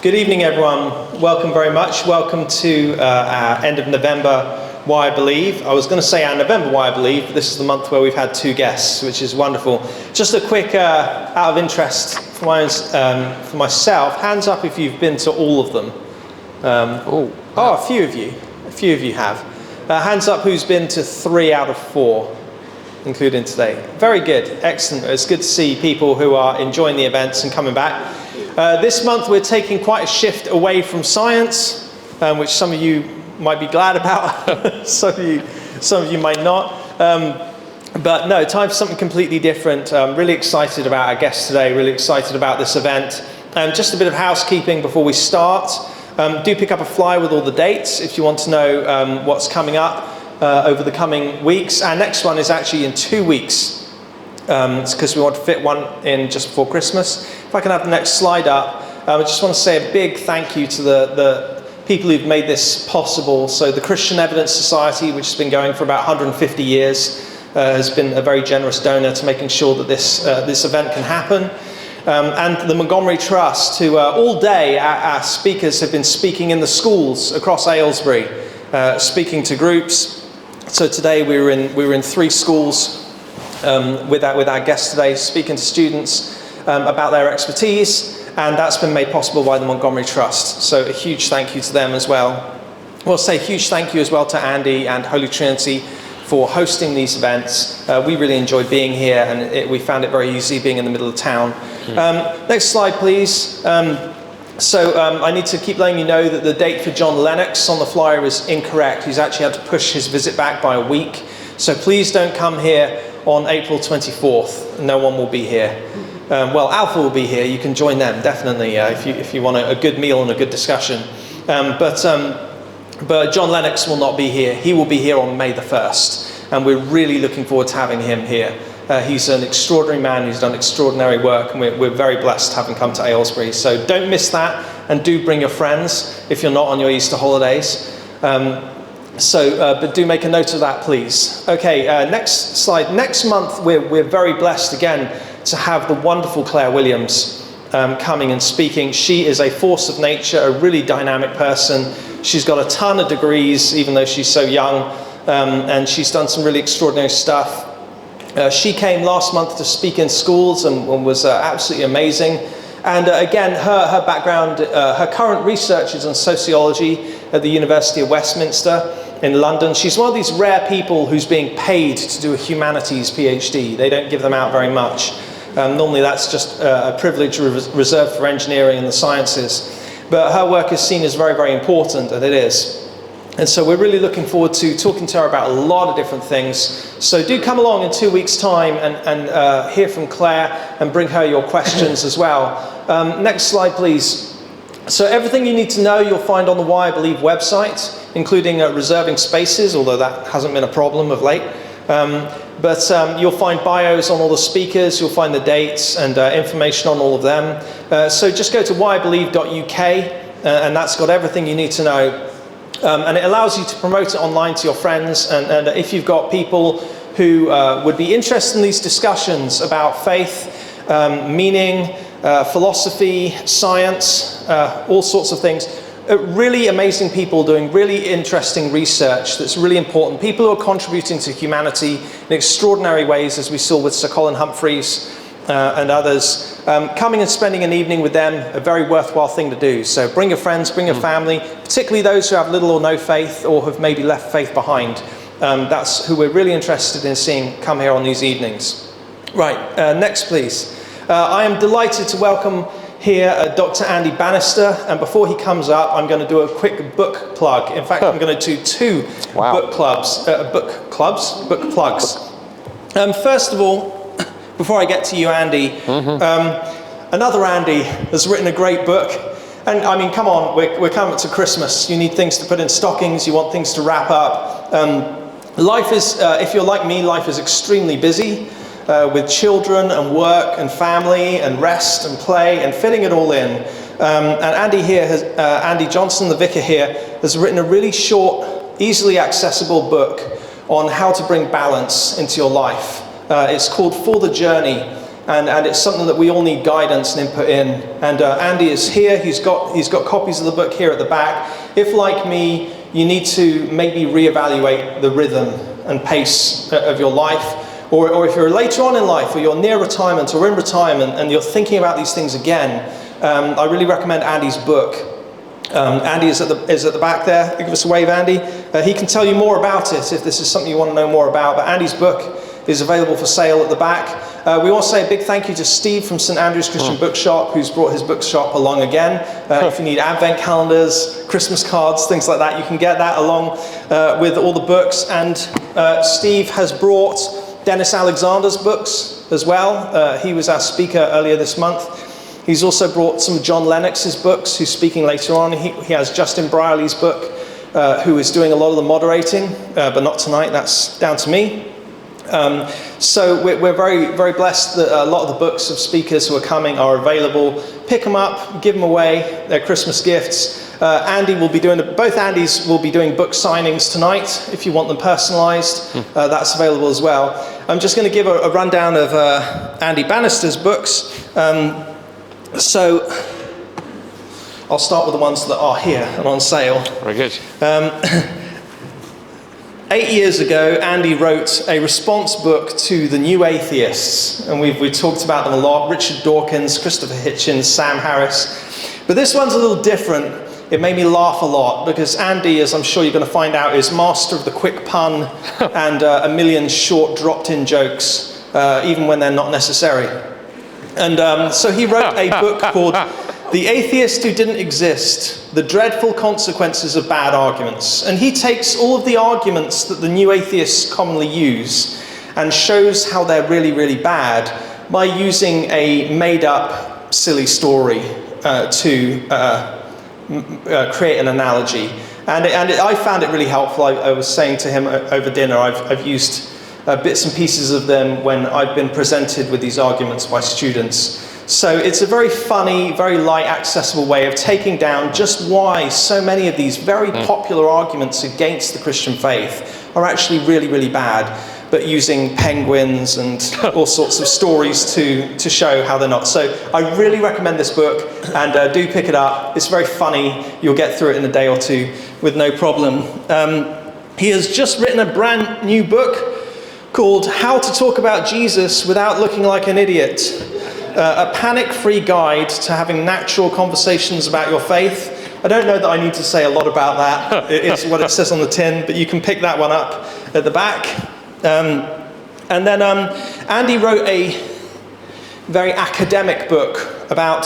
Good evening, everyone. Welcome very much. Welcome to our end of November Why I Believe. I was going to say our November Why I Believe, but this is the month where we've had 2 guests, which is wonderful. Just a quick, out of interest for myself, hands up if you've been to all of them. A few of you. A few of you have. Hands up who's been to 3 out of 4, including today. Very good. Excellent. It's good to see people who are enjoying the events and coming back. This month we're taking quite a shift away from science, which some of you might be glad about, some of you might not. But no, time for something completely different. I'm really excited about our guests today, really excited about this event. Just a bit of housekeeping before we start. Do pick up a flyer with all the dates if you want to know what's coming up over the coming weeks. Our next one is actually in 2 weeks. It's because we want to fit one in just before Christmas. If I can have the next slide up, I just want to say a big thank you to the people who've made this possible. So the Christian Evidence Society, which has been going for about 150 years, has been a very generous donor to making sure that this event can happen. And the Montgomery Trust, who all day our speakers have been speaking in the schools across Aylesbury, speaking to groups. So today we were in 3 schools with our guests today, speaking to students about their expertise, and that's been made possible by the Montgomery Trust. So a huge thank you to them as well. We'll say a huge thank you as well to Andy and Holy Trinity for hosting these events. We really enjoyed being here, and we found it very easy being in the middle of town. Next slide, please. I need to keep letting you know that the date for John Lennox on the flyer is incorrect. He's actually had to push his visit back by a week. So please don't come here on April 24th. No one will be here. Alpha will be here. You can join them, definitely, if you want a good meal and a good discussion. But John Lennox will not be here. He will be here on May the 1st, and we're really looking forward to having him here. He's an extraordinary man who's done extraordinary work, and we're very blessed to have him come to Aylesbury. So don't miss that, and do bring your friends if you're not on your Easter holidays. But do make a note of that, please. Okay, next slide. Next month, we're very blessed again to have the wonderful Clare Williams coming and speaking. She is a force of nature, a really dynamic person. She's got a ton of degrees, even though she's so young, and she's done some really extraordinary stuff. She came last month to speak in schools and was absolutely amazing. And again, her background, her current research is on sociology at the University of Westminster in London. She's one of these rare people who's being paid to do a humanities PhD. They don't give them out very much. Normally that's just a privilege reserved for engineering and the sciences. But her work is seen as very, very important, and it is. And so we're really looking forward to talking to her about a lot of different things. So do come along in 2 weeks' time and hear from Claire and bring her your questions as well. Next slide, please. So everything you need to know you'll find on the Why I Believe website, including reserving spaces, although that hasn't been a problem of late. But you'll find bios on all the speakers, you'll find the dates and information on all of them. So just go to whyibelieve.uk and that's got everything you need to know. And it allows you to promote it online to your friends, and if you've got people who would be interested in these discussions about faith, meaning, philosophy, science, all sorts of things, really amazing people doing really interesting research that's really important, people who are contributing to humanity in extraordinary ways, as we saw with Sir Colin Humphries and others. Coming and spending an evening with them, a very worthwhile thing to do. So bring your friends, bring your family, particularly those who have little or no faith or have maybe left faith behind. That's who we're really interested in seeing come here on these evenings. Right, next please. I am delighted to welcome here Dr Andy Bannister, and before he comes up I'm going to do a quick book plug. In fact, I'm going to do 2 book plugs. First of all, before I get to you, Andy, another Andy has written a great book. And I mean, come on, we're coming to Christmas. You need things to put in stockings, you want things to wrap up. Life is, if you're like me, life is extremely busy with children and work and family and rest and play and fitting it all in. And Andy Johnson, the vicar here, has written a really short, easily accessible book on how to bring balance into your life. It's called For the Journey, and it's something that we all need guidance and input in. And Andy is here. He's got copies of the book here at the back. If, like me, you need to maybe reevaluate the rhythm and pace of your life, or if you're later on in life, or you're near retirement or in retirement, and you're thinking about these things again, I really recommend Andy's book. Andy is at the back there. Give us a wave, Andy. He can tell you more about it if this is something you want to know more about. But Andy's book is available for sale at the back. We want to say a big thank you to Steve from St Andrew's Christian Bookshop, who's brought his bookshop along again. If you need advent calendars, Christmas cards, things like that, you can get that along with all the books. And Steve has brought Dennis Alexander's books as well. He was our speaker earlier this month. He's also brought some of John Lennox's books, who's speaking later on. He has Justin Brierley's book, who is doing a lot of the moderating, but not tonight. That's down to me. So we're very, very blessed that a lot of the books of speakers who are coming are available. Pick them up, give them away. They're Christmas gifts. Both Andys will be doing book signings tonight if you want them personalised. That's available as well. I'm just going to give a rundown of Andy Bannister's books. So I'll start with the ones that are here and on sale. Very good. 8 years ago, Andy wrote a response book to the New Atheists, and we've talked about them a lot. Richard Dawkins, Christopher Hitchens, Sam Harris. But this one's a little different. It made me laugh a lot because Andy, as I'm sure you're going to find out, is master of the quick pun and a million short dropped-in jokes, even when they're not necessary. And so he wrote a book called The Atheist Who Didn't Exist, The Dreadful Consequences of Bad Arguments. And he takes all of the arguments that the new atheists commonly use and shows how they're really, really bad by using a made-up, silly story to create an analogy. And I found it really helpful. I was saying to him over dinner, I've used bits and pieces of them when I've been presented with these arguments by students. So it's a very funny, very light, accessible way of taking down just why so many of these very popular arguments against the Christian faith are actually really, really bad, but using penguins and all sorts of stories to show how they're not. So I really recommend this book, and do pick it up. It's very funny. You'll get through it in a day or two with no problem. He has just written a brand new book called How to Talk About Jesus Without Looking Like an Idiot. A panic-free guide to having natural conversations about your faith. I don't know that I need to say a lot about that. It's what it says on the tin, but you can pick that one up at the back. And then Andy wrote a very academic book about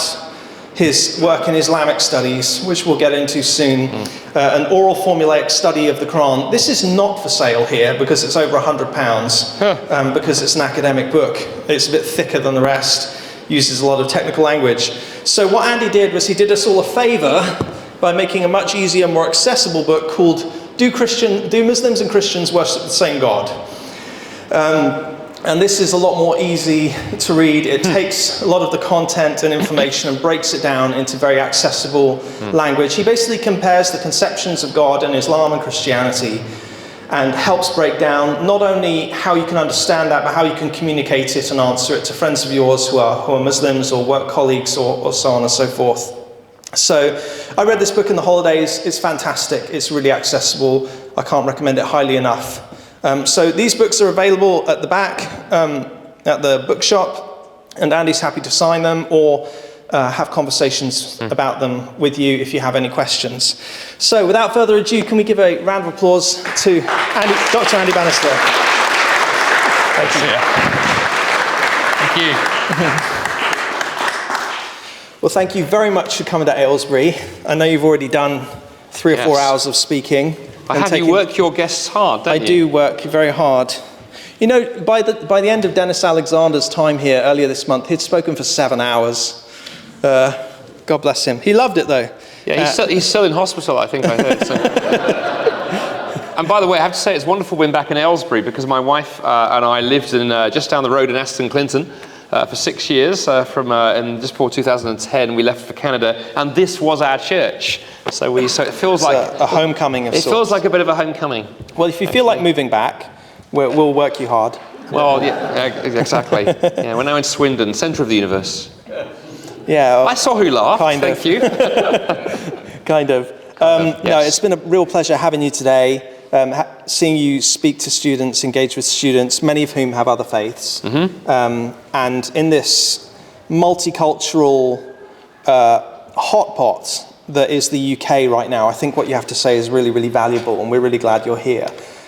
his work in Islamic studies, which we'll get into soon, an oral formulaic study of the Quran. This is not for sale here because it's over £100, because it's an academic book. It's a bit thicker than the rest, uses a lot of technical language. So what Andy did was he did us all a favour by making a much easier, more accessible book called Do Muslims and Christians Worship the Same God? And this is a lot more easy to read. It takes a lot of the content and information and breaks it down into very accessible language. He basically compares the conceptions of God in Islam and Christianity and helps break down not only how you can understand that, but how you can communicate it and answer it to friends of yours who are Muslims or work colleagues or so on and so forth. So I read this book in the holidays. It's fantastic. It's really accessible. I can't recommend it highly enough. So these books are available at the back at the bookshop, and Andy's happy to sign them or have conversations about them with you if you have any questions. So without further ado, can we give a round of applause to Dr. Andy Bannister? Thank you. Thank you. Well, thank you very much for coming to Aylesbury. I know you've already done 3 or 4 hours of speaking. You work your guests hard, don't you? I do work very hard. You know, by the end of Dennis Alexander's time here earlier this month, he'd spoken for 7 hours. God bless him. He loved it, though. Yeah, he's still in hospital, I think I heard. So. And by the way, I have to say it's wonderful being back in Aylesbury because my wife and I lived in just down the road in Aston Clinton for 6 years. In just before 2010, we left for Canada, and this was our church. So it feels like a homecoming of sorts. It feels like a bit of a homecoming. Well, if you feel like moving back, we'll work you hard. Well, yeah, exactly. Yeah, we're now in Swindon, centre of the universe. Yeah. I saw who laughed. Thank you. Kind of. Yes. No, it's been a real pleasure having you today, seeing you speak to students, engage with students, many of whom have other faiths. And in this multicultural hotpot that is the UK right now, I think what you have to say is really, really valuable, and we're really glad you're here.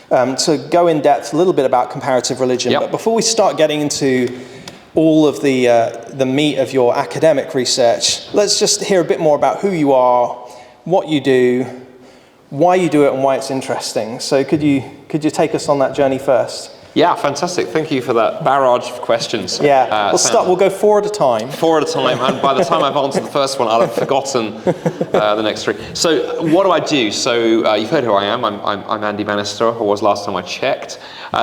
To go in depth a little bit about comparative religion. Yep. But before we start getting into all of the meat of your academic research, let's just hear a bit more about who you are, what you do, why you do it, and why it's interesting. So could you take us on that journey first? Yeah, fantastic. Thank you for that barrage of questions. Yeah, we'll go 4 at a time. 4 at a time, and by the time I've answered the first one, I'll have forgotten the next 3. So what do I do? So you've heard who I am. I'm Andy Bannister, or was last time I checked.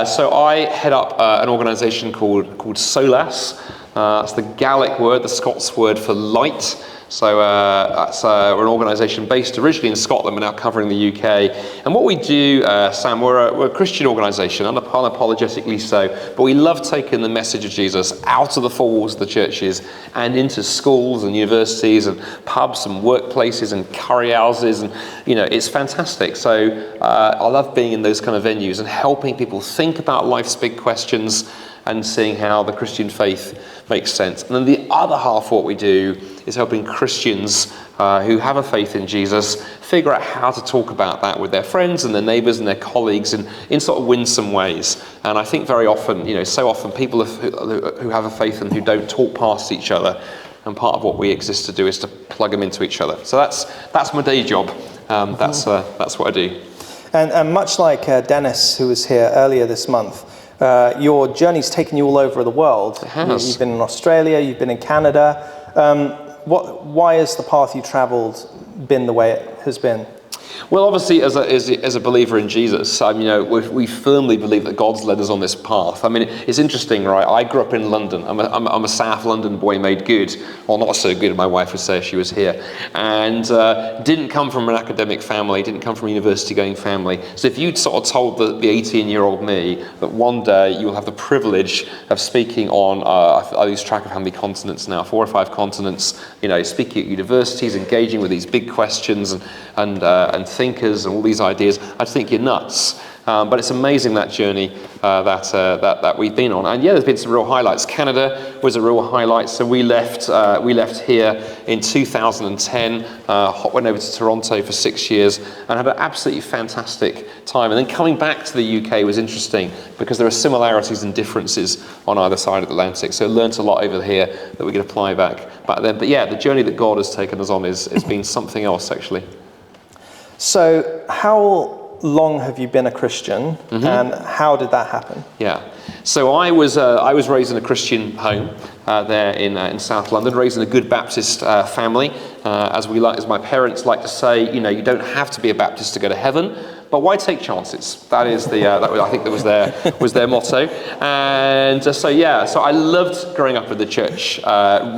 So I head up an organisation called SOLAS. That's the Gaelic word, the Scots word for light. So we're an organisation based originally in Scotland, but now covering the UK. And what we do, Sam, we're a Christian organisation, unapologetically so, but we love taking the message of Jesus out of the four walls of the churches and into schools and universities and pubs and workplaces and curry houses, and it's fantastic. So I love being in those kind of venues and helping people think about life's big questions and seeing how the Christian faith makes sense. And then the other half of what we do is helping Christians who have a faith in Jesus figure out how to talk about that with their friends and their neighbours and their colleagues in sort of winsome ways. And I think very often, so often people who have a faith and who don't talk past each other, and part of what we exist to do is to plug them into each other. So that's my day job. That's what I do. And much like Dennis, who was here earlier this month, your journey's taken you all over the world. It has. You've been in Australia, you've been in Canada. Why has the path you travelled been the way it has been? Well, obviously, as a believer in Jesus, we firmly believe that God's led us on this path. I mean, it's interesting, right? I grew up in London. I'm a South London boy made good, or not so good, my wife would say if she was here, and didn't come from an academic family, didn't come from a university-going family. So if you'd sort of told the 18-year-old me that one day you will have the privilege of speaking on, I lose track of how many continents now, 4 or 5 continents, speaking at universities, engaging with these big questions and thinkers and all these ideas, I think you're nuts. But it's amazing, that journey that we've been on. And yeah, there's been some real highlights. Canada was a real highlight. So we left here in 2010, went over to Toronto for 6 years and had an absolutely fantastic time. And then coming back to the UK was interesting because there are similarities and differences on either side of the Atlantic. So I learnt a lot over here that we could apply back then. But yeah, the journey that God has taken us on has been something else, actually. So how long have you been a Christian, and how did that happen? Yeah, so I was raised in a Christian home there in South London, raised in a good Baptist family. As my parents like to say, you don't have to be a Baptist to go to heaven, but why take chances? That is I think that was their motto. And so I loved growing up in the church.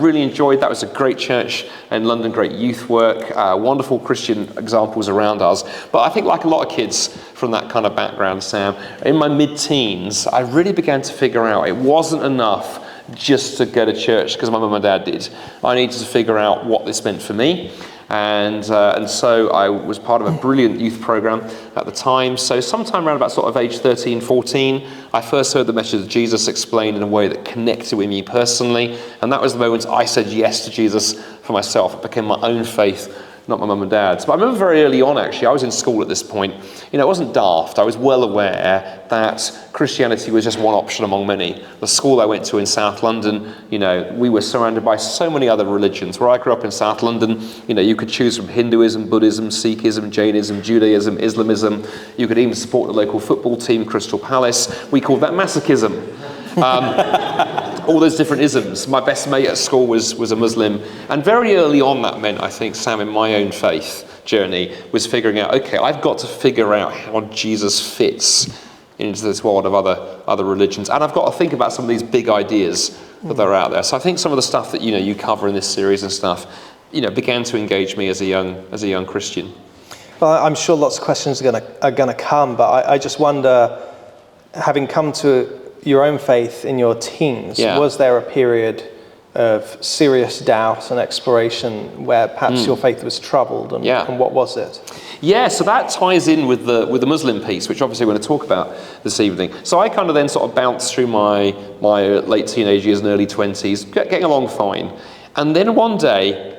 Really enjoyed that. It was a great church in London, great youth work, wonderful Christian examples around us. But I think like a lot of kids from that kind of background, Sam, in my mid-teens, I really began to figure out it wasn't enough just to go to church because my mum and dad did. I needed to figure out what this meant for me. And so I was part of a brilliant youth program at the time. So sometime around about sort of age 13, 14, I first heard the message of Jesus explained in a way that connected with me personally. And that was the moment I said yes to Jesus for myself. It became my own faith, not my mum and dad's. But I remember very early on, actually, I was in school at this point. It wasn't daft. I was well aware that Christianity was just one option among many. The school I went to in South London, we were surrounded by so many other religions. Where I grew up in South London, you could choose from Hinduism, Buddhism, Sikhism, Jainism, Judaism, Islamism. You could even support the local football team, Crystal Palace. We called that masochism. All those different isms. My best mate at school was a Muslim, and very early on that meant, I think, Sam, in my own faith journey, was figuring out, okay, I've got to figure out how Jesus fits into this world of other religions, and I've got to think about some of these big ideas that are out there. So I think some of the stuff that you cover in this series and stuff, began to engage me as a young Christian. Well, I'm sure lots of questions are going to come, but I just wonder, having come to your own faith in your teens, was there a period of serious doubt and exploration where perhaps your faith was troubled, and what was it? Yeah, so that ties in with the Muslim piece, which obviously we're going to talk about this evening. So I kind of then sort of bounced through my late teenage years and early 20s, getting along fine. And then one day,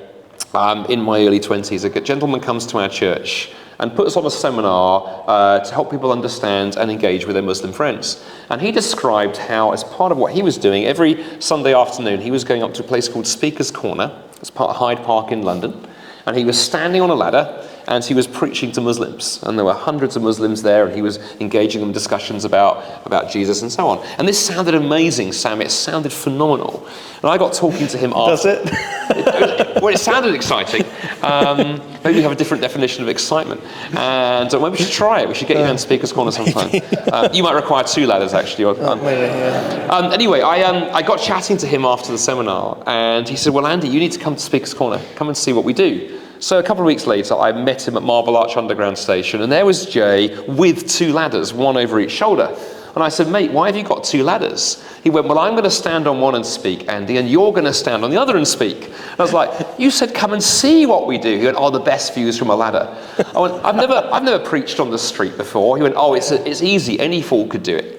in my early 20s, a gentleman comes to our church and put us on a seminar to help people understand and engage with their Muslim friends. And he described how, as part of what he was doing, every Sunday afternoon he was going up to a place called Speaker's Corner, as part of Hyde Park in London, and he was standing on a ladder and he was preaching to Muslims. And there were hundreds of Muslims there, and he was engaging them in discussions about Jesus and so on. And this sounded amazing, Sam. It sounded phenomenal. And I got talking to him after. Does it? Well, it sounded exciting. Maybe you have a different definition of excitement. And maybe we should try it. We should get you down to Speaker's Corner sometime. You might require 2 ladders, actually. Anyway, I got chatting to him after the seminar, and he said, well, Andy, you need to come to Speaker's Corner. Come and see what we do. So a couple of weeks later, I met him at Marble Arch Underground Station, and there was Jay with 2 ladders, one over each shoulder. And I said, mate, why have you got 2 ladders? He went, well, I'm going to stand on one and speak, Andy, and you're going to stand on the other and speak. And I was like, you said come and see what we do. He went, oh, the best views from a ladder. I went, I've never preached on the street before. He went, oh, it's easy. Any fool could do it.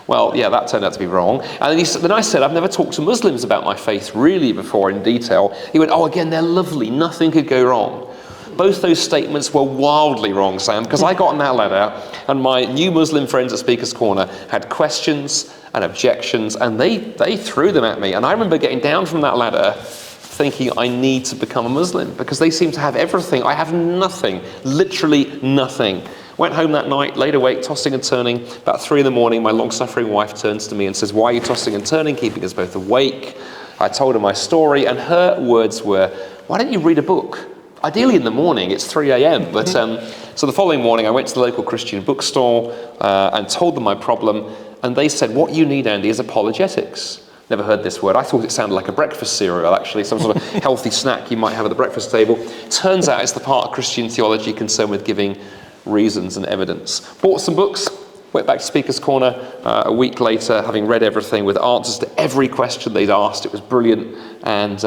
Well, yeah, that turned out to be wrong. And then I said, I've never talked to Muslims about my faith really before in detail. He went, oh, again, they're lovely. Nothing could go wrong. Both those statements were wildly wrong, Sam, because I got on that ladder and my new Muslim friends at Speaker's Corner had questions and objections, and they threw them at me. And I remember getting down from that ladder thinking I need to become a Muslim because they seem to have everything. I have nothing, literally nothing. Went home that night, laid awake, tossing and turning. About 3 in the morning, my long-suffering wife turns to me and says, why are you tossing and turning, keeping us both awake? I told her my story, and her words were, why don't you read a book? Ideally in the morning, it's 3 a.m. But so the following morning, I went to the local Christian bookstore and told them my problem, and they said, what you need, Andy, is apologetics. Never heard this word. I thought it sounded like a breakfast cereal, actually, some sort of healthy snack you might have at the breakfast table. Turns out it's the part of Christian theology concerned with giving reasons and evidence. Bought some books, went back to Speaker's Corner a week later, having read everything with answers to every question they'd asked. It was brilliant, and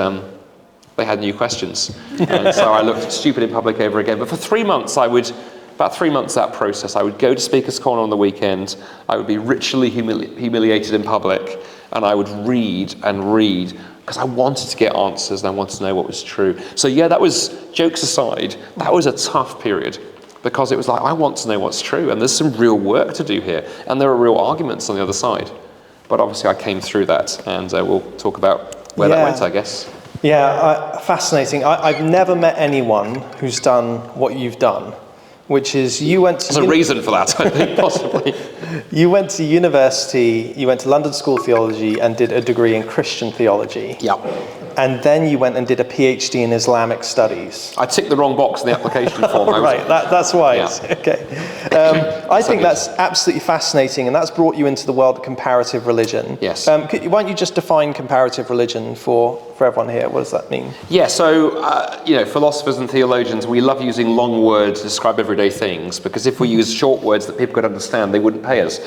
they had new questions. And so I looked stupid in public over again. But for 3 months, about 3 months that process, I would go to Speaker's Corner on the weekend, I would be ritually humiliated in public, and I would read and read, because I wanted to get answers and I wanted to know what was true. So yeah, that was, jokes aside, that was a tough period, because it was like, I want to know what's true, and there's some real work to do here, and there are real arguments on the other side. But obviously I came through that, and we'll talk about where that went, I guess. Yeah, fascinating. I've never met anyone who's done what you've done, which is you went to... There's a reason for that, I think, possibly. You went to university, you went to London School of Theology and did a degree in Christian theology. Yeah. And then you went and did a PhD in Islamic studies. I ticked the wrong box in the application form. Right, that's why. Yeah. Okay. I think that's absolutely fascinating, and that's brought you into the world of comparative religion. Yes. Why don't you just define comparative religion for everyone here? What does that mean? Yeah, so, philosophers and theologians, we love using long words to describe everyday things, because if we use short words that people could understand, they wouldn't pay us.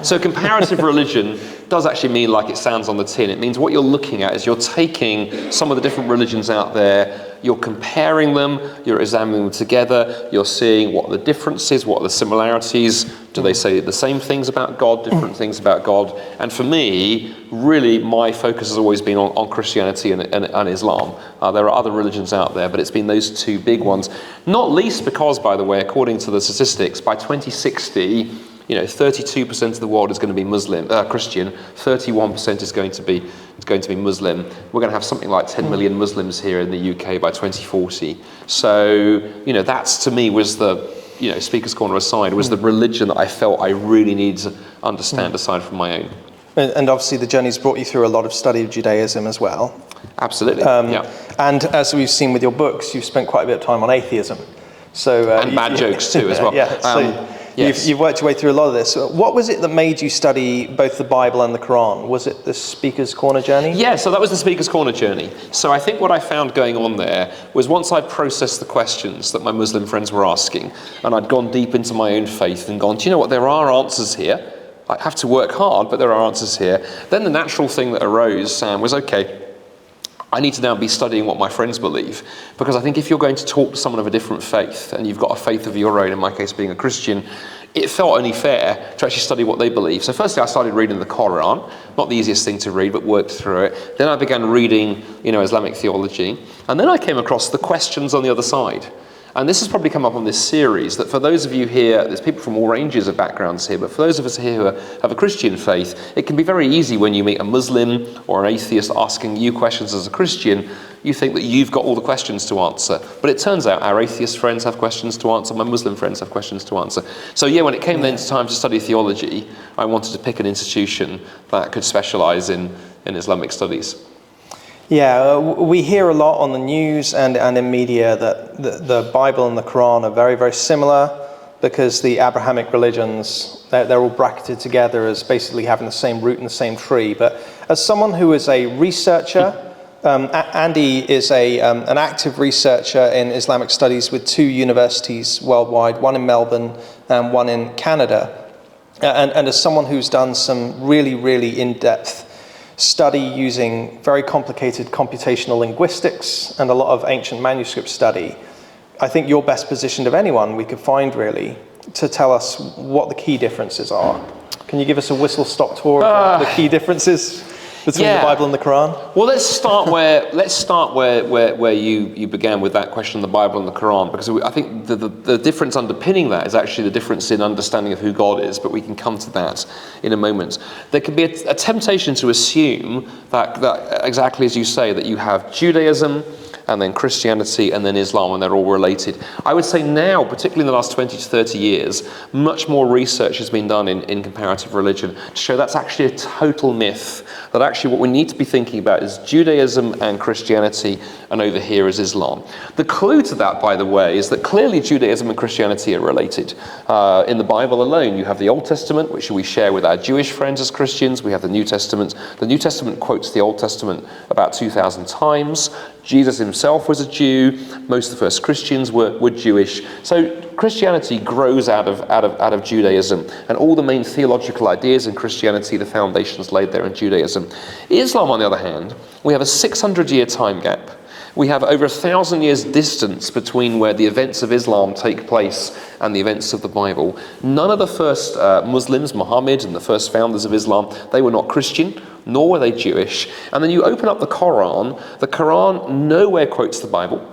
So comparative religion does actually mean like it sounds on the tin. It means what you're looking at is you're taking some of the different religions out there, you're comparing them, you're examining them together, you're seeing what are the differences, what are the similarities, do they say the same things about God, different things about God? And for me, really my focus has always been on Christianity and Islam. There are other religions out there, but it's been those 2 big ones. Not least because, by the way, according to the statistics, by 2060, 32% of the world is going to be Muslim, Christian, 31% is going to be Muslim. We're going to have something like 10 million Muslims here in the UK by 2040. So, that's to me was the, Speaker's Corner aside, was the religion that I felt I really needed to understand aside from my own. And obviously the journey's brought you through a lot of study of Judaism as well. Absolutely, yeah. And as we've seen with your books, you've spent quite a bit of time on atheism. So and bad jokes too, as well. Yeah, so yes. You've worked your way through a lot of this. What was it that made you study both the Bible and the Quran? Was it the Speaker's Corner journey? Yeah, so that was the Speaker's Corner journey. So I think what I found going on there was once I processed the questions that my Muslim friends were asking, and I'd gone deep into my own faith and gone, do you know what, there are answers here. I have to work hard, but there are answers here. Then the natural thing that arose, Sam, was, okay, I need to now be studying what my friends believe, because I think if you're going to talk to someone of a different faith, and you've got a faith of your own, in my case being a Christian, it felt only fair to actually study what they believe. So firstly, I started reading the Quran, not the easiest thing to read, but worked through it. Then I began reading, Islamic theology, and then I came across the questions on the other side. And this has probably come up on this series, that for those of you here, there's people from all ranges of backgrounds here, but for those of us here who have a Christian faith, it can be very easy when you meet a Muslim or an atheist asking you questions as a Christian, you think that you've got all the questions to answer. But it turns out our atheist friends have questions to answer, my Muslim friends have questions to answer. So yeah, when it came then to time to study theology, I wanted to pick an institution that could specialise in Islamic studies. Yeah, we hear a lot on the news and in media that the Bible and the Quran are very, very similar, because the Abrahamic religions, they're all bracketed together as basically having the same root and the same tree. But as someone who is a researcher, Andy is an active researcher in Islamic studies with 2 universities worldwide, one in Melbourne and one in Canada. And as someone who's done some really, really in-depth study using very complicated computational linguistics and a lot of ancient manuscript study, I think you're best positioned of anyone we could find, really, to tell us what the key differences are. Can you give us a whistle-stop tour of the key differences between the Bible and the Quran? Well, let's start where you began with that question, the Bible and the Quran, because I think the difference underpinning that is actually the difference in understanding of who God is, but we can come to that in a moment. There can be a temptation to assume that exactly as you say, that you have Judaism, and then Christianity, and then Islam, and they're all related. I would say now, particularly in the last 20 to 30 years, much more research has been done in comparative religion to show that's actually a total myth, that actually what we need to be thinking about is Judaism and Christianity, and over here is Islam. The clue to that, by the way, is that clearly Judaism and Christianity are related. In the Bible alone, you have the Old Testament, which we share with our Jewish friends as Christians. We have the New Testament. The New Testament quotes the Old Testament about 2,000 times. Jesus himself was a Jew. Most of the first Christians were Jewish. So Christianity grows out of Judaism, and all the main theological ideas in Christianity, the foundations laid there in Judaism. Islam, on the other hand, we have a 600-year time gap. We have over 1,000 years distance between where the events of Islam take place and the events of the Bible. None of the first Muslims, Muhammad and the first founders of Islam, they were not Christian, nor were they Jewish. And then you open up the Quran nowhere quotes the Bible.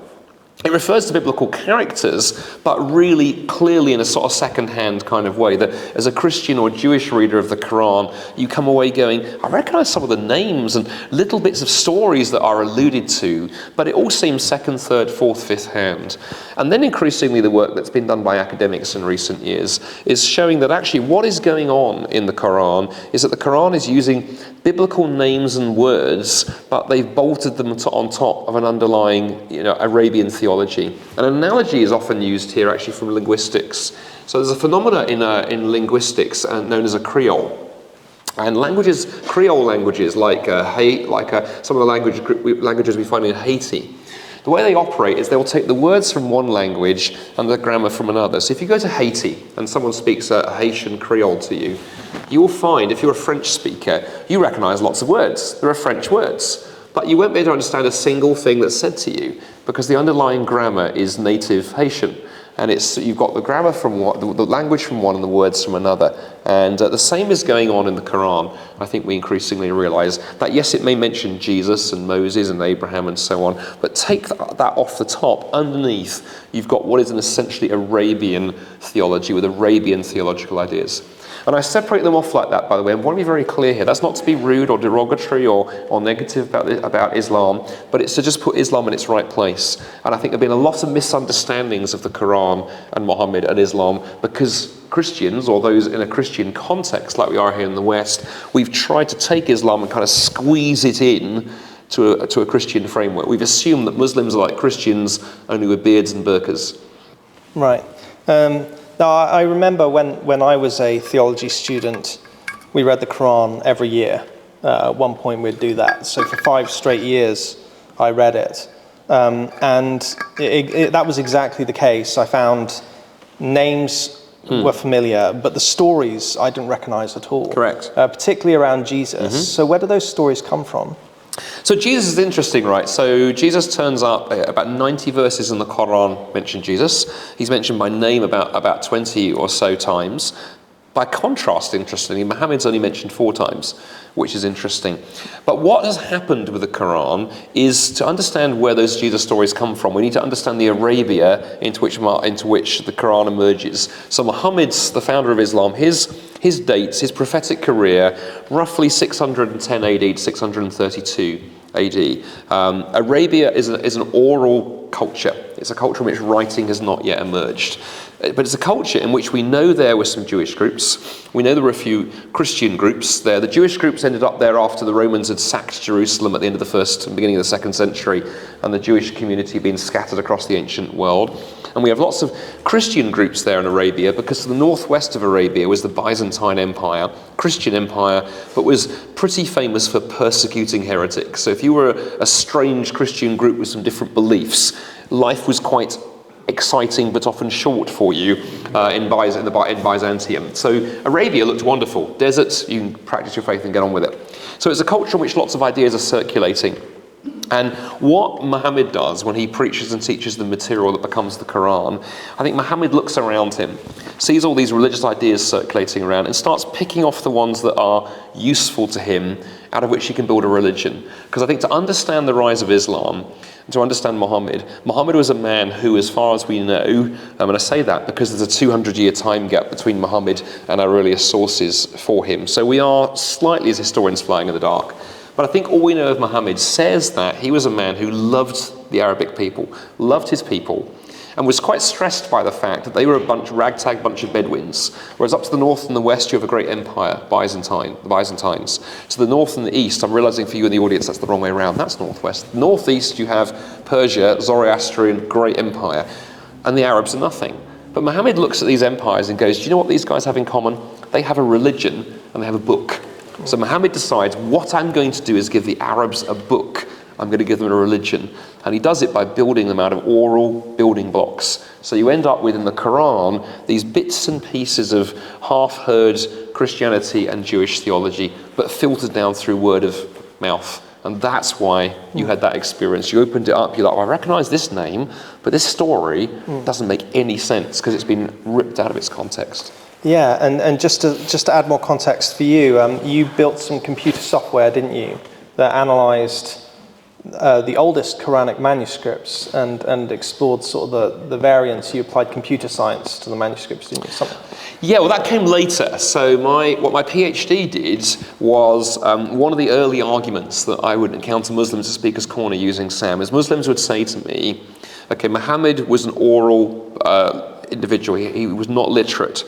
It refers to biblical characters, but really clearly in a sort of second-hand kind of way, that as a Christian or Jewish reader of the Quran, you come away going, I recognise some of the names and little bits of stories that are alluded to, but it all seems second, third, fourth, fifth hand. And then increasingly the work that's been done by academics in recent years is showing that actually what is going on in the Quran is that the Quran is using biblical names and words, but they've bolted them on top of an underlying, Arabian theology. An analogy is often used here actually from linguistics. So there's a phenomena in linguistics known as a Creole. And Creole languages like some of the languages we find in Haiti, the way they operate is they'll take the words from one language and the grammar from another. So if you go to Haiti and someone speaks a Haitian Creole to you, you will find, if you're a French speaker, you recognise lots of words. There are French words. But you won't be able to understand a single thing that's said to you, because the underlying grammar is native Haitian. And you've got the grammar from one, the language from one and the words from another. And the same is going on in the Quran. I think we increasingly realise that, yes, it may mention Jesus and Moses and Abraham and so on, but take that off the top. Underneath, you've got what is an essentially Arabian theology with Arabian theological ideas. And I separate them off like that, by the way. I want to be very clear here. That's not to be rude or derogatory or negative about Islam, but it's to just put Islam in its right place. And I think there have been a lot of misunderstandings of the Quran and Muhammad and Islam because Christians, or those in a Christian context like we are here in the West, we've tried to take Islam and kind of squeeze it in to a Christian framework. We've assumed that Muslims are like Christians, only with beards and burqas. Right. Now, I remember when I was a theology student, we read the Quran every year. At one point we'd do that. So for 5 straight years, I read it. And that was exactly the case. I found names were familiar, but the stories I didn't recognise at all. Correct. Particularly around Jesus. So where do those stories come from? So Jesus is interesting, right? So Jesus turns up, about 90 verses in the Quran mention Jesus. He's mentioned by name about 20 or so times. By contrast, interestingly, Muhammad's only mentioned 4 times, which is interesting. But what has happened with the Quran is, to understand where those Jesus stories come from, we need to understand the Arabia into which the Quran emerges. So Muhammad's, the founder of Islam, his dates, his prophetic career, roughly 610 AD to 632 AD. Arabia is an oral culture. It's a culture in which writing has not yet emerged. But it's a culture in which we know there were some Jewish groups. We know there were a few Christian groups there. The Jewish groups ended up there after the Romans had sacked Jerusalem at the end of the first and beginning of the 2nd century, and the Jewish community had been scattered across the ancient world. And we have lots of Christian groups there in Arabia, because to the northwest of Arabia was the Byzantine Empire, Christian empire, but was pretty famous for persecuting heretics. So if you were a strange Christian group with some different beliefs, life was quite exciting but often short for you in Byzantium. So Arabia looked wonderful. Deserts, you can practice your faith and get on with it. So it's a culture in which lots of ideas are circulating. And what Muhammad does when he preaches and teaches the material that becomes the Quran, I think Muhammad looks around him, sees all these religious ideas circulating around, and starts picking off the ones that are useful to him, out of which he can build a religion. Because I think to understand the rise of Islam, to understand Muhammad was a man who, as far as we know, and I say that because there's a 200-year time gap between Muhammad and our earliest sources for him. So we are slightly, as historians, flying in the dark. But I think all we know of Muhammad says that he was a man who loved the Arabic people, loved his people, and was quite stressed by the fact that they were a ragtag bunch of Bedouins, whereas up to the north and the west you have a great empire, the Byzantines. To the north and the east, I'm realising for you in the audience that's the wrong way around, that's northwest. Northeast you have Persia, Zoroastrian, great empire, and the Arabs are nothing. But Muhammad looks at these empires and goes, do you know what these guys have in common? They have a religion and they have a book. So Muhammad decides, what I'm going to do is give the Arabs a book. I'm going to give them a religion. And he does it by building them out of oral building blocks. So you end up with, in the Quran, these bits and pieces of half-heard Christianity and Jewish theology, but filtered down through word of mouth. And that's why you had that experience. You opened it up, you're like, well, I recognise this name, but this story doesn't make any sense because it's been ripped out of its context. Yeah, and just to add more context for you, you built some computer software, didn't you, that analysed the oldest Quranic manuscripts and explored sort of the variants. You applied computer science to the manuscripts, didn't you? Yeah, well, that came later. So what my PhD did was one of the early arguments that I would encounter Muslims at Speaker's Corner using Sam is Muslims would say to me, okay, Muhammad was an oral individual. He was not literate.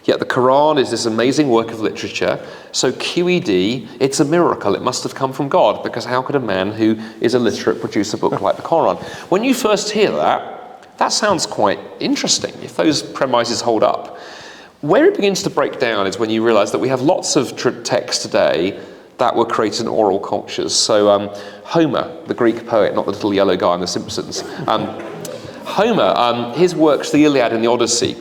Yet the Quran is this amazing work of literature. So QED, it's a miracle. It must have come from God, because how could a man who is illiterate produce a book like the Quran? When you first hear that, that sounds quite interesting, if those premises hold up. Where it begins to break down is when you realise that we have lots of texts today that were created in oral cultures. So Homer, the Greek poet, not the little yellow guy in The Simpsons. Homer, his works, the Iliad and the Odyssey,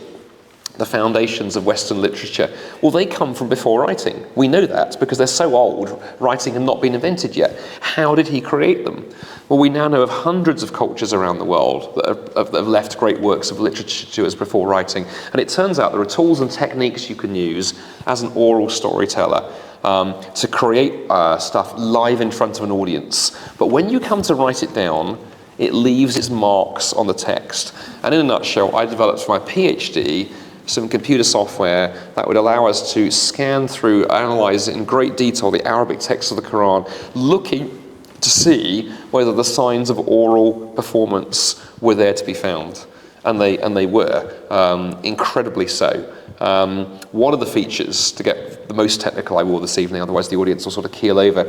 the foundations of Western literature, well, they come from before writing. We know that because they're so old, writing had not been invented yet. How did he create them? Well, we now know of hundreds of cultures around the world that have left great works of literature to us before writing. And it turns out there are tools and techniques you can use as an oral storyteller to create stuff live in front of an audience. But when you come to write it down, it leaves its marks on the text. And in a nutshell, I developed for my PhD some computer software that would allow us to scan through, analyse in great detail the Arabic text of the Quran, looking to see whether the signs of oral performance were there to be found. And they were, incredibly so. One of the features, to get the most technical I will this evening, otherwise the audience will sort of keel over.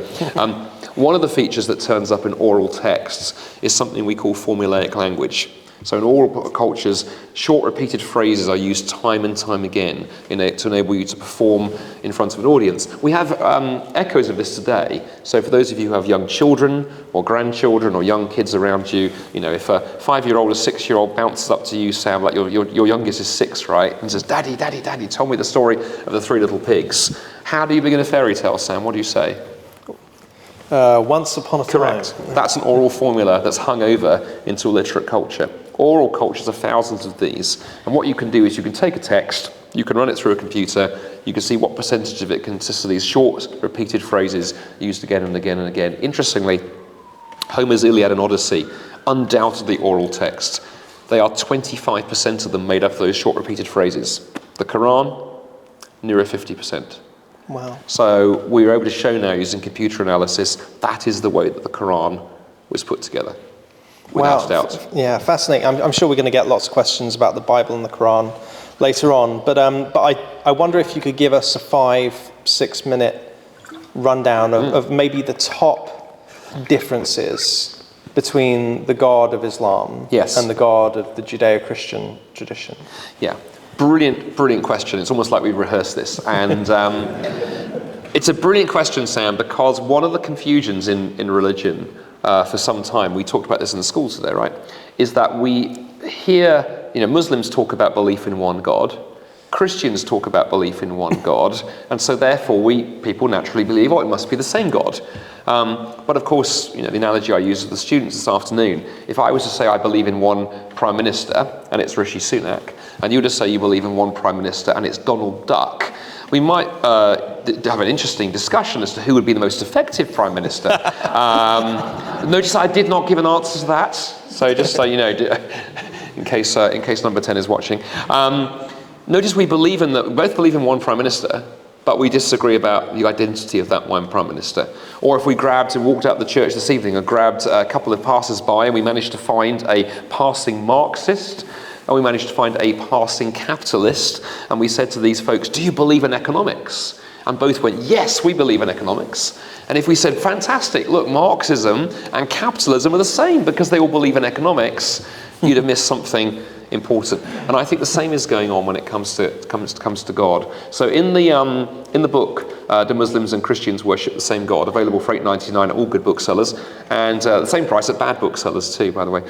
One of the features that turns up in oral texts is something we call formulaic language. So in oral cultures, short repeated phrases are used time and time again to enable you to perform in front of an audience. We have echoes of this today. So for those of you who have young children or grandchildren or young kids around you, if a 5-year-old or 6-year-old bounces up to you, Sam, like your youngest is 6, right? And says, Daddy, Daddy, Daddy, tell me the story of the 3 little pigs. How do you begin a fairy tale, Sam? What do you say? Once upon a time. Correct. That's an oral formula that's hung over into literate culture. Oral cultures are thousands of these. And what you can do is you can take a text, you can run it through a computer, you can see what percentage of it consists of these short, repeated phrases used again and again and again. Interestingly, Homer's Iliad and Odyssey, undoubtedly oral text. They are 25% of them made up of those short, repeated phrases. The Quran, nearer 50%. Wow. So we were able to show now, using computer analysis, that is the way that the Quran was put together. Without doubt. Yeah, fascinating. I'm sure we're going to get lots of questions about the Bible and the Quran later on. But I wonder if you could give us a 5-6 minute rundown of maybe the top differences between the God of Islam and the God of the Judeo-Christian tradition. Yeah, brilliant question. It's almost like we rehearsed this. And it's a brilliant question, Sam, because one of the confusions in religion for some time, we talked about this in the schools today, right, is that we hear, Muslims talk about belief in one God, Christians talk about belief in one God, and so therefore people naturally believe, it must be the same God. But of course, the analogy I use with the students this afternoon, if I was to say I believe in one Prime Minister, and it's Rishi Sunak, and you were to say you believe in one Prime Minister, and it's Donald Duck, we might have an interesting discussion as to who would be the most effective Prime Minister. Notice I did not give an answer to that, so just so you know, in case number 10 is watching. Notice we both believe in one Prime Minister, but we disagree about the identity of that one Prime Minister. Or if we walked out the church this evening and grabbed a couple of passers-by and we managed to find a passing Marxist, and we managed to find a passing capitalist, and we said to these folks, do you believe in economics? And both went, yes, we believe in economics. And if we said, fantastic, look, Marxism and capitalism are the same because they all believe in economics, you'd have missed something important. And I think the same is going on when it comes to God. So in the book, Do Muslims and Christians Worship the Same God? Available for $8.99 at all good booksellers, and the same price at bad booksellers too, by the way.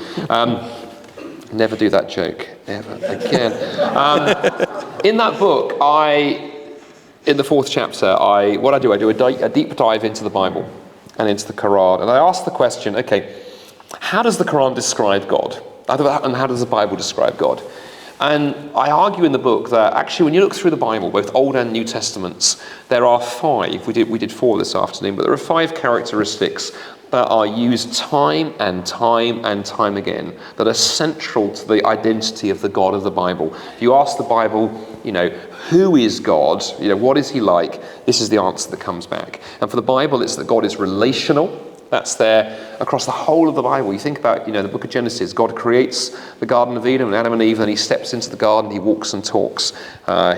Never do that joke, ever again. In that book, in the 4th chapter, I do a deep dive into the Bible and into the Quran, and I ask the question, okay, how does the Quran describe God? And how does the Bible describe God? And I argue in the book that actually when you look through the Bible, both Old and New Testaments, there are 5, we did 4 this afternoon, but there are 5 characteristics that are used time and time and time again, that are central to the identity of the God of the Bible. If you ask the Bible, who is God? What is he like? This is the answer that comes back. And for the Bible, it's that God is relational. That's there across the whole of the Bible. You think about, the book of Genesis. God creates the Garden of Eden and Adam and Eve, and he steps into the garden, he walks and talks.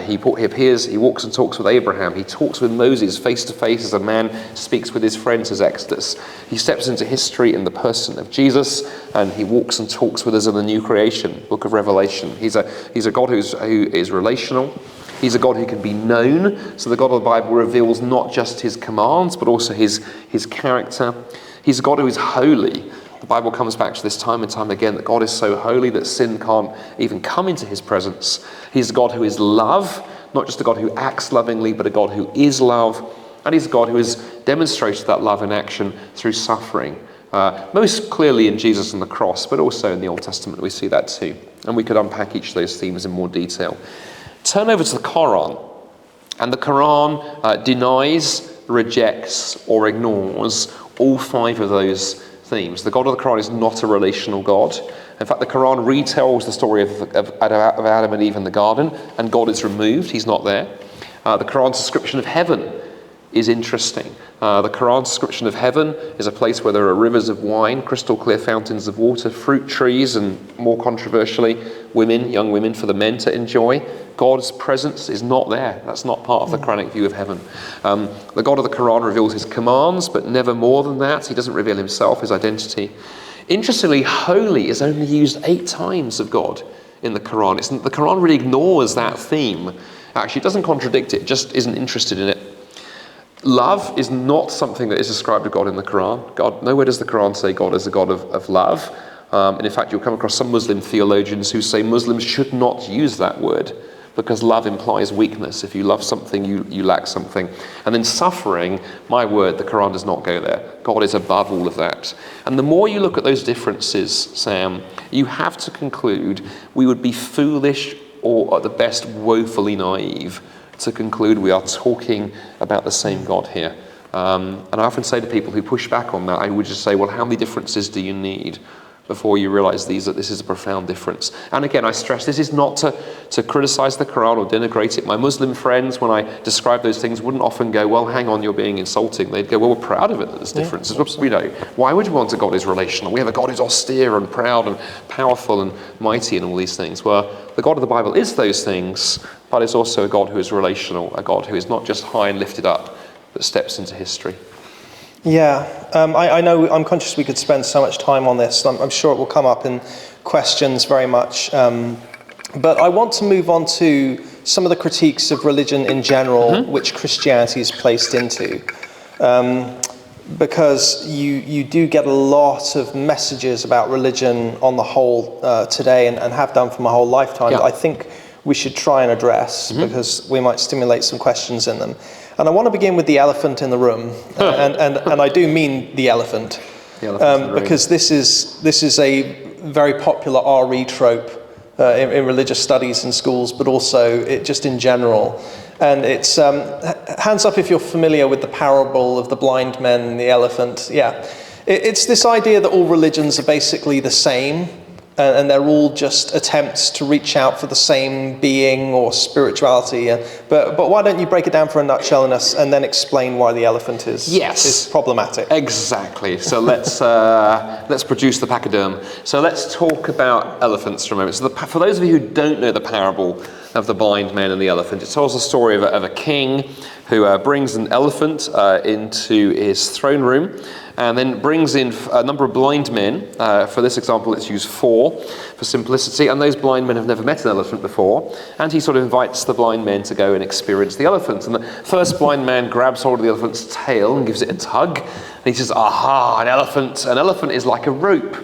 He appears, he walks and talks with Abraham. He talks with Moses face to face as a man speaks with his friends, as Exodus. He steps into history in the person of Jesus, and he walks and talks with us in the new creation, book of Revelation. He's a God who is relational. He's a God who can be known. So the God of the Bible reveals not just his commands, but also his character. He's a God who is holy. The Bible comes back to this time and time again, that God is so holy that sin can't even come into his presence. He's a God who is love, not just a God who acts lovingly, but a God who is love. And he's a God who has demonstrated that love in action through suffering. Most clearly in Jesus and the cross, but also in the Old Testament we see that too. And we could unpack each of those themes in more detail. Turn over to the Quran, and the Quran denies, rejects, or ignores all 5 of those themes. The God of the Quran is not a relational God. In fact, the Quran retells the story of Adam and Eve in the garden, and God is removed, he's not there. The Quran's description of heaven is interesting. The Quran's description of heaven is a place where there are rivers of wine, crystal clear fountains of water, fruit trees, and more controversially, young women for the men to enjoy. God's presence is not there. That's not part of the Quranic view of heaven. The God of the Quran reveals his commands, but never more than that. He doesn't reveal himself, his identity. Interestingly, holy is only used 8 times of God in the Quran. The Quran really ignores that theme. Actually, it doesn't contradict it, just isn't interested in it. Love is not something that is ascribed to God in the Quran. Nowhere does the Quran say God is a God of love. And in fact, you'll come across some Muslim theologians who say Muslims should not use that word because love implies weakness. If you love something, you lack something. And then suffering, my word, the Quran does not go there. God is above all of that. And the more you look at those differences, Sam, you have to conclude we would be foolish or at the best woefully naive to conclude we are talking about the same God here. And I often say to people who push back on that, I would just say, well, how many differences do you need before you realize that this is a profound difference? And again, I stress this is not to criticize the Quran or denigrate it. My Muslim friends, when I describe those things, wouldn't often go, well, hang on, you're being insulting. They'd go, well, we're proud of it, that there's differences. Why would you want a God who's relational? We have a God who's austere and proud and powerful and mighty and all these things. Well, the God of the Bible is those things, but it's also a God who is relational, a God who is not just high and lifted up, but steps into history. Yeah, I know, I'm conscious we could spend so much time on this. I'm sure it will come up in questions very much. But I want to move on to some of the critiques of religion in general, which Christianity is placed into. Because you do get a lot of messages about religion on the whole today and have done for my whole lifetime that I think we should try and address because we might stimulate some questions in them. And I want to begin with the elephant in the room, and I do mean the elephant, because this is a very popular RE trope in religious studies in schools, but also just in general. And it's hands up if you're familiar with the parable of the blind men and the elephant. Yeah, it's this idea that all religions are basically the same. And they're all just attempts to reach out for the same being or spirituality. But why don't you break it down for a nutshell and then explain why the elephant is problematic? Exactly. So let's produce the pachyderm. So let's talk about elephants for a moment. So for those of you who don't know the parable of the blind man and the elephant, it tells the story of a king who brings an elephant into his throne room and then brings in a number of blind men. For this example, let's use 4 for simplicity. And those blind men have never met an elephant before. And he sort of invites the blind men to go and experience the elephant. And the first blind man grabs hold of the elephant's tail and gives it a tug. And he says, aha, an elephant is like a rope.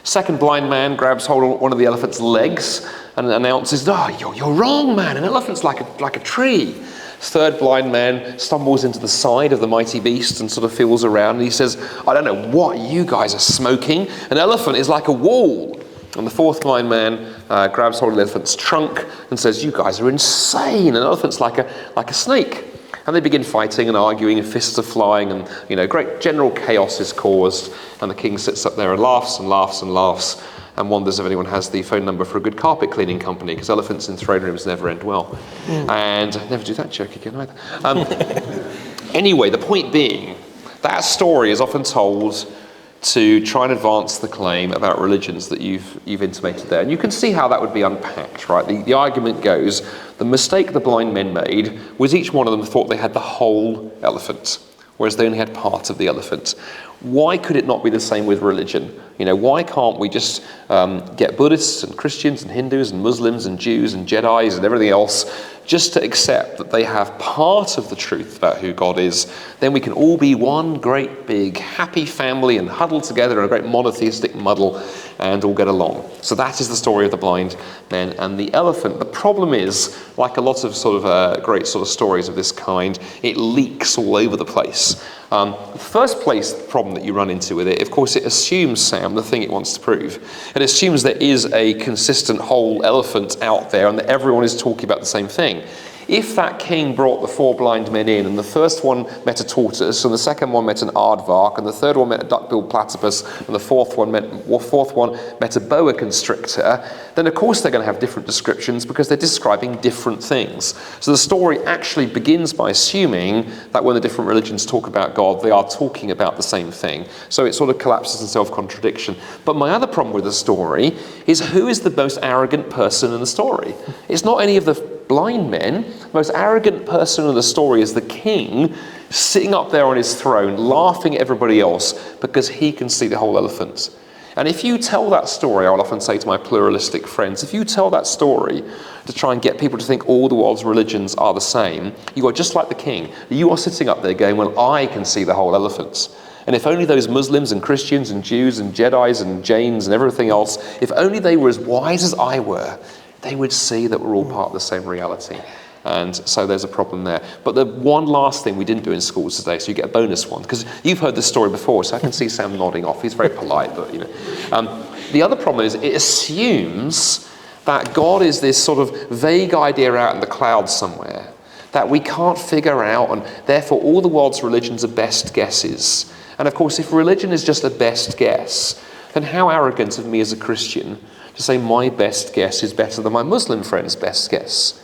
Second blind man grabs hold of one of the elephant's legs and announces, you're wrong, man. An elephant's like a tree. Third blind man stumbles into the side of the mighty beast and sort of feels around and he says, I don't know what you guys are smoking. An elephant is like a wall. And the fourth blind man grabs hold of the elephant's trunk and says, you guys are insane. An elephant's like a snake. And they begin fighting and arguing and fists are flying and great general chaos is caused. And the king sits up there and laughs and laughs and laughs and wonders if anyone has the phone number for a good carpet cleaning company, because elephants in throne rooms never end well. And never do that joke again either. Anyway, the point being, that story is often told to try and advance the claim about religions that you've intimated there. And you can see how that would be unpacked, right? The argument goes, the mistake the blind men made was each one of them thought they had the whole elephant, whereas they only had part of the elephant. Why could it not be the same with religion? Why can't we just get Buddhists and Christians and Hindus and Muslims and Jews and Jedis and everything else just to accept that they have part of the truth about who God is? Then we can all be one great big happy family and huddle together in a great monotheistic muddle and all get along. So that is the story of the blind men and the elephant. The problem is, like a lot of sort of great sort of stories of this kind, it leaks all over the place. The first problem that you run into with it, of course, it assumes, Sam, the thing it wants to prove. It assumes there is a consistent whole elephant out there and that everyone is talking about the same thing. If that king brought the 4 blind men in and the first one met a tortoise and the second one met an aardvark and the third one met a duck-billed platypus and the fourth one met a boa constrictor, then of course they're going to have different descriptions because they're describing different things. So the story actually begins by assuming that when the different religions talk about God, they are talking about the same thing. So it sort of collapses in self-contradiction. But my other problem with the story is, who is the most arrogant person in the story? It's not any of the blind men. The most arrogant person in the story is the king, sitting up there on his throne, laughing at everybody else because he can see the whole elephant. And if you tell that story, I'll often say to my pluralistic friends, if you tell that story to try and get people to think all the world's religions are the same, you are just like the king. You are sitting up there going, well, I can see the whole elephant. And if only those Muslims and Christians and Jews and Jedis and Jains and everything else, if only they were as wise as I were, they would see that we're all part of the same reality. And so there's a problem there. But the one last thing we didn't do in schools today, so you get a bonus one, because you've heard this story before, so I can see Sam nodding off. He's very polite, but you know. The other problem is it assumes that God is this sort of vague idea out in the clouds somewhere that we can't figure out, and therefore all the world's religions are best guesses. And of course, if religion is just a best guess, then how arrogant of me as a Christian to say my best guess is better than my Muslim friend's best guess.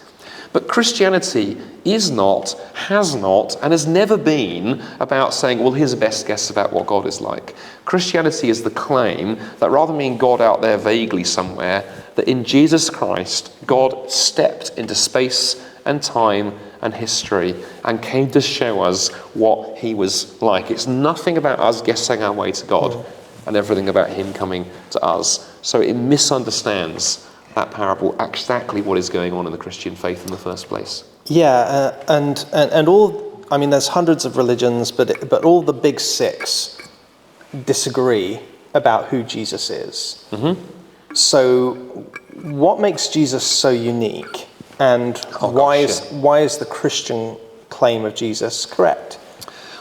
But Christianity is not, has not, and has never been about saying, well, here's a best guess about what God is like. Christianity is the claim that rather than being God out there vaguely somewhere, that in Jesus Christ, God stepped into space and time and history and came to show us what he was like. It's nothing about us guessing our way to God and everything about him coming to us. So it misunderstands that parable, exactly what is going on in the Christian faith in the first place. Yeah, and all, I mean, there's hundreds of religions, but all the big six disagree about who Jesus is. Mm-hmm. So what makes Jesus so unique? And why is the Christian claim of Jesus correct?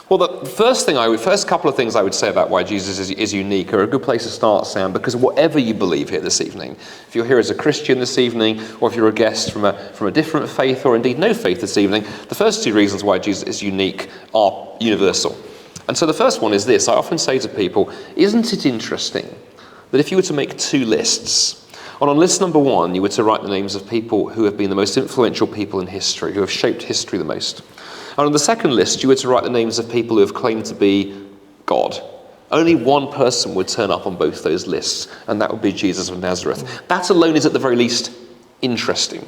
Well, the first couple of things I would say about why Jesus is unique are a good place to start, Sam, because whatever you believe here this evening, if you're here as a Christian this evening, or if you're a guest from a different faith, or indeed no faith this evening, the first two reasons why Jesus is unique are universal. And so the first one is this. I often say to people, isn't it interesting that if you were to make two lists, and on list number one, you were to write the names of people who have been the most influential people in history, who have shaped history the most. And on the second list, you were to write the names of people who have claimed to be God. Only one person would turn up on both those lists, and that would be Jesus of Nazareth. That alone is at the very least interesting.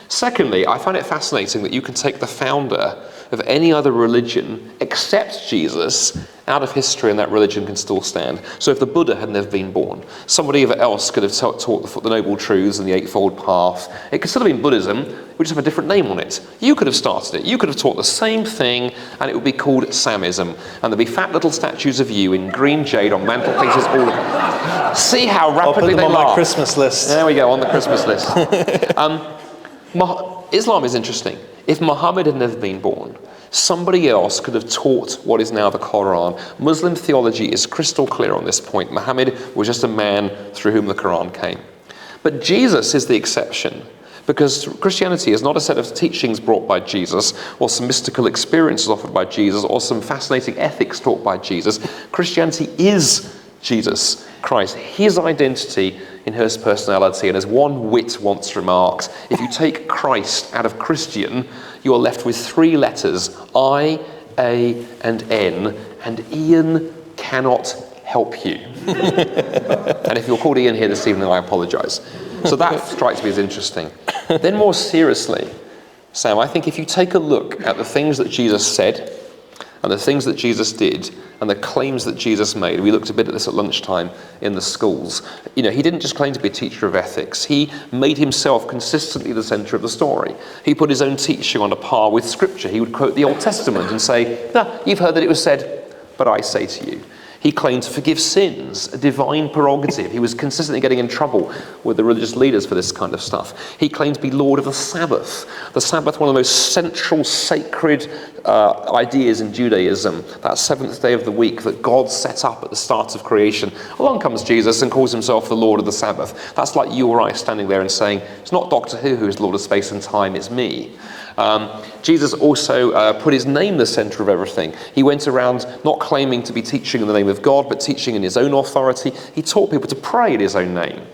Secondly, I find it fascinating that you can take the founder of any other religion except Jesus out of history and that religion can still stand. So if the Buddha had never been born, somebody else could have taught the Noble Truths and the Eightfold Path. It could still have been Buddhism, it would just have a different name on it. You could have started it. You could have taught the same thing and it would be called Samism. And there'd be fat little statues of you in green jade on mantelpieces all over. See how rapidly they I'll put them on laugh. my Christmas list. There we go, on the Christmas list. Islam is interesting. If Muhammad had never been born, somebody else could have taught what is now the Quran. Muslim theology is crystal clear on this point. Muhammad was just a man through whom the Quran came. But Jesus is the exception, because Christianity is not a set of teachings brought by Jesus, or some mystical experiences offered by Jesus, or some fascinating ethics taught by Jesus. Christianity is Jesus Christ, his identity in his personality. And as one wit once remarked, if you take Christ out of Christian, you are left with three letters, I, A, and N, and Ian cannot help you. And if you're called Ian here this evening, I apologise. So that strikes me as interesting. Then more seriously, Sam, I think if you take a look at the things that Jesus said, and the things that Jesus did, and the claims that Jesus made. We looked a bit at this at lunchtime in the schools. You know, he didn't just claim to be a teacher of ethics. He made himself consistently the centre of the story. He put his own teaching on a par with Scripture. He would quote the Old Testament and say, you've heard that it was said, but I say to you. He claimed to forgive sins, a divine prerogative. He was consistently getting in trouble with the religious leaders for this kind of stuff. He claimed to be Lord of the Sabbath. The Sabbath, one of the most central, sacred ideas in Judaism, that seventh day of the week that God set up at the start of creation. Along comes Jesus and calls himself the Lord of the Sabbath. That's like you or I standing there and saying, it's not Doctor Who is Lord of space and time, it's me. Jesus also put his name the centre of everything. He went around not claiming to be teaching in the name of God, but teaching in his own authority. He taught people to pray in his own name.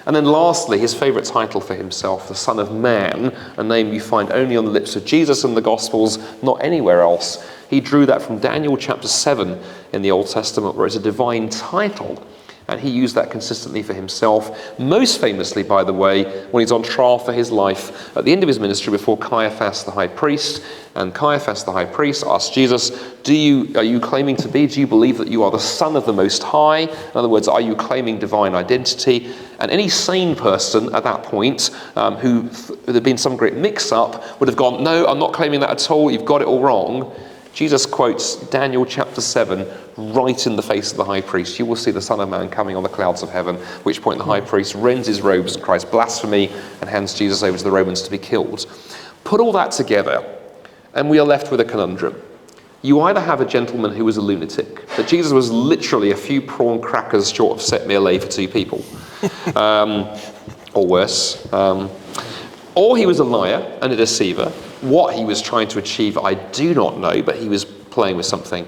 And then lastly, his favourite title for himself, the Son of Man, a name you find only on the lips of Jesus and the Gospels, not anywhere else. He drew that from Daniel chapter 7 in the Old Testament, where it's a divine title. and he used that consistently for himself. Most famously, by the way, when he's on trial for his life at the end of his ministry before Caiaphas the high priest. And Caiaphas the high priest asked Jesus, are you claiming to be? Do you believe that you are the Son of the Most High? In other words, are you claiming divine identity? And any sane person at that point who there had been some great mix-up would have gone, no, I'm not claiming that at all. You've got it all wrong. Jesus quotes Daniel chapter 7 right in the face of the high priest. You will see the Son of Man coming on the clouds of heaven, at which point the high priest rends his robes and cries blasphemy and hands Jesus over to the Romans to be killed. Put all that together, and we are left with a conundrum. You either have a gentleman who was a lunatic, that Jesus was literally a few prawn crackers short of set meal for two people, or worse, or he was a liar and a deceiver. What he was trying to achieve, I do not know, but he was playing with something.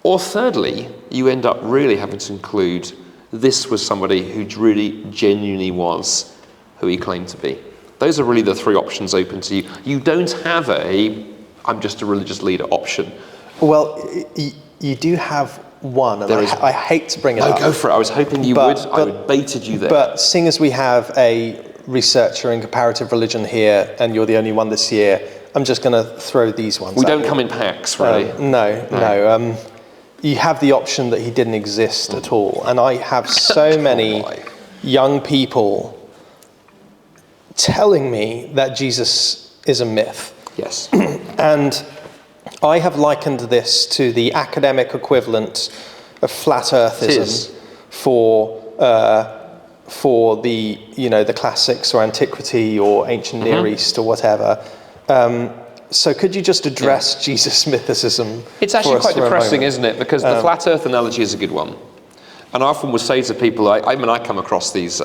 Or thirdly, you end up really having to conclude this was somebody who really genuinely was who he claimed to be. Those are really the three options open to you. You don't have I'm just a religious leader option. Well, you do have one, and I hate to bring it up. No, go for it. I was hoping you would. I would baited you there. But seeing as we have a researcher in comparative religion here, and you're the only one this year, I'm just going to throw these ones. We don't come in packs, really. No. You have the option that he didn't exist at all, and I have so many young people telling me that Jesus is a myth. Yes. And I have likened this to the academic equivalent of flat earthism for the the classics or antiquity or ancient Near East or whatever. So could you just address Jesus mythicism? It's actually quite depressing, isn't it? Because the flat earth analogy is a good one. And I often would say to people, I come across these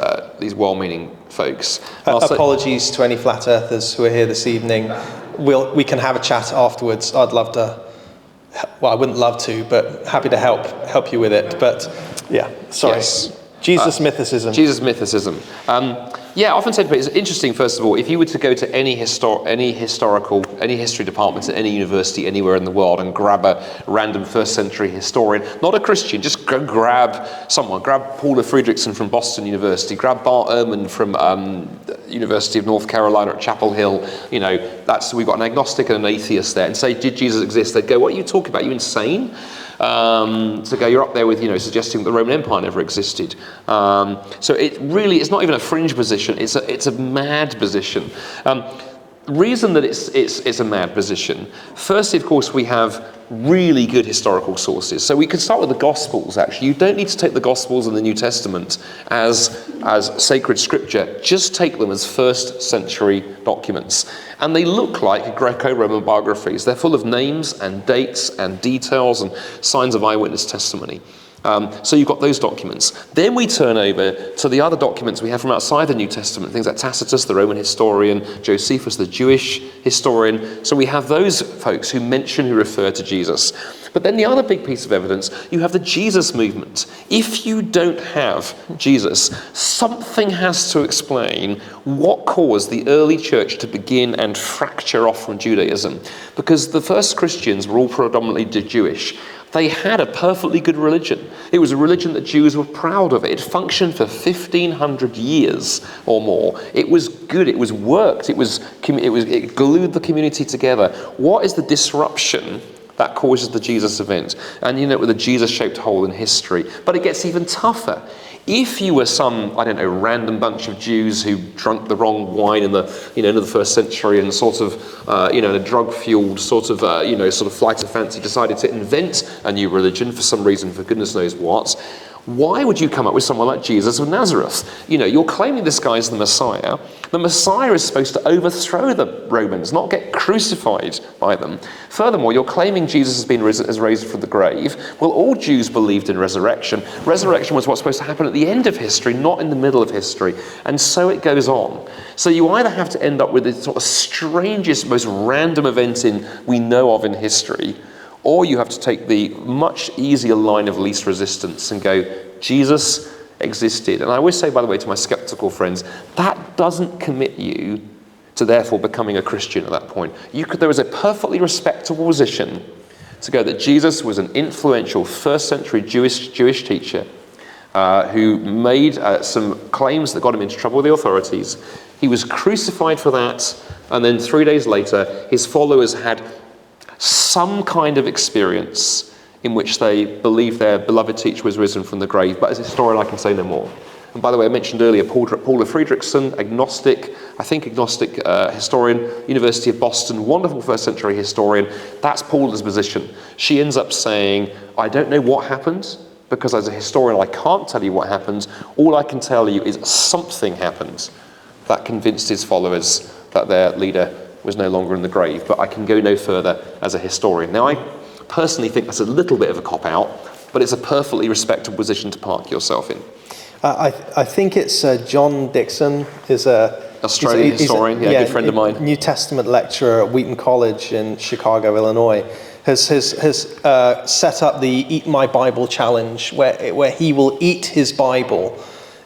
well-meaning folks. Apologies to any flat earthers who are here this evening. We can have a chat afterwards. I'd love to. Well, I wouldn't love to, but happy to help you with it. But yeah, sorry. Yes. Jesus mythicism. Jesus mythicism. I often say to people, it's interesting, first of all, if you were to go to any history department at any university anywhere in the world and grab a random first century historian, not a Christian, just go grab someone. Grab Paula Fredrickson from Boston University, grab Bart Ehrman from University of North Carolina at Chapel Hill. We've got an agnostic and an atheist there, and say, did Jesus exist? They'd go, what are you talking about? Are you insane? You're up there with, suggesting the Roman Empire never existed. So it's not even a fringe position, it's a mad position. Reason that it's a mad position. Firstly, of course, we have really good historical sources. So we can start with the Gospels, actually. You don't need to take the Gospels and the New Testament as sacred scripture. Just take them as first century documents. And they look like Greco-Roman biographies. They're full of names and dates and details and signs of eyewitness testimony. So you've got those documents. Then we turn over to the other documents we have from outside the New Testament, things like Tacitus, the Roman historian, Josephus, the Jewish historian. So we have those folks who refer to Jesus. But then the other big piece of evidence, you have the Jesus movement. If you don't have Jesus, something has to explain what caused the early church to begin and fracture off from Judaism. Because the first Christians were all predominantly Jewish. They had a perfectly good religion. It was a religion that Jews were proud of. It functioned for 1,500 years or more. It was good. It was worked. It glued the community together. What is the disruption that causes the Jesus event? And with a Jesus-shaped hole in history. But it gets even tougher. If you were some, random bunch of Jews who drank the wrong wine in the first century and sort of, in a drug-fueled sort of flight of fancy decided to invent a new religion for some reason, for goodness knows what, why would you come up with someone like Jesus of Nazareth? You're claiming this guy's the Messiah. The Messiah is supposed to overthrow the Romans, not get crucified by them. Furthermore, you're claiming Jesus has been raised from the grave. Well, all Jews believed in resurrection. Resurrection was what's supposed to happen at the end of history, not in the middle of history. And so it goes on. So you either have to end up with the sort of strangest, most random event we know of in history, or you have to take the much easier line of least resistance and go, Jesus existed. And I always say, by the way, to my skeptical friends, that doesn't commit you to therefore becoming a Christian at that point. There was a perfectly respectable position to go that Jesus was an influential first century Jewish teacher, who made some claims that got him into trouble with the authorities. He was crucified for that, and then 3 days later, his followers had some kind of experience in which they believed their beloved teacher was risen from the grave. But as a historian, I can say no more. And by the way, I mentioned earlier Paula Friedrichsen, agnostic historian, University of Boston, wonderful first century historian. That's Paula's position. She ends up saying, I don't know what happened, because as a historian, I can't tell you what happened. All I can tell you is something happened that convinced his followers that their leader was no longer in the grave. But I can go no further as a historian. Now, I personally think that's a little bit of a cop-out, but it's a perfectly respectable position to park yourself in. I think it's John Dixon, is a Australian historian, good friend of mine. New Testament lecturer at Wheaton College in Chicago, Illinois, has set up the Eat My Bible challenge, where he will eat his Bible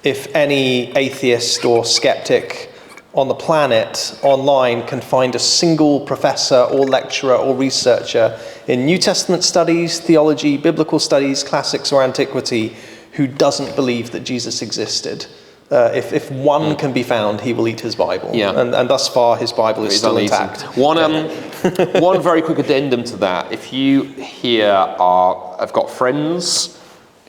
if any atheist or skeptic on the planet online can find a single professor or lecturer or researcher in New Testament studies, theology, biblical studies, classics or antiquity who doesn't believe that Jesus existed. If one can be found, he will eat his Bible. Yeah. And thus far, his Bible is still intact. One very quick addendum to that. If you here have got friends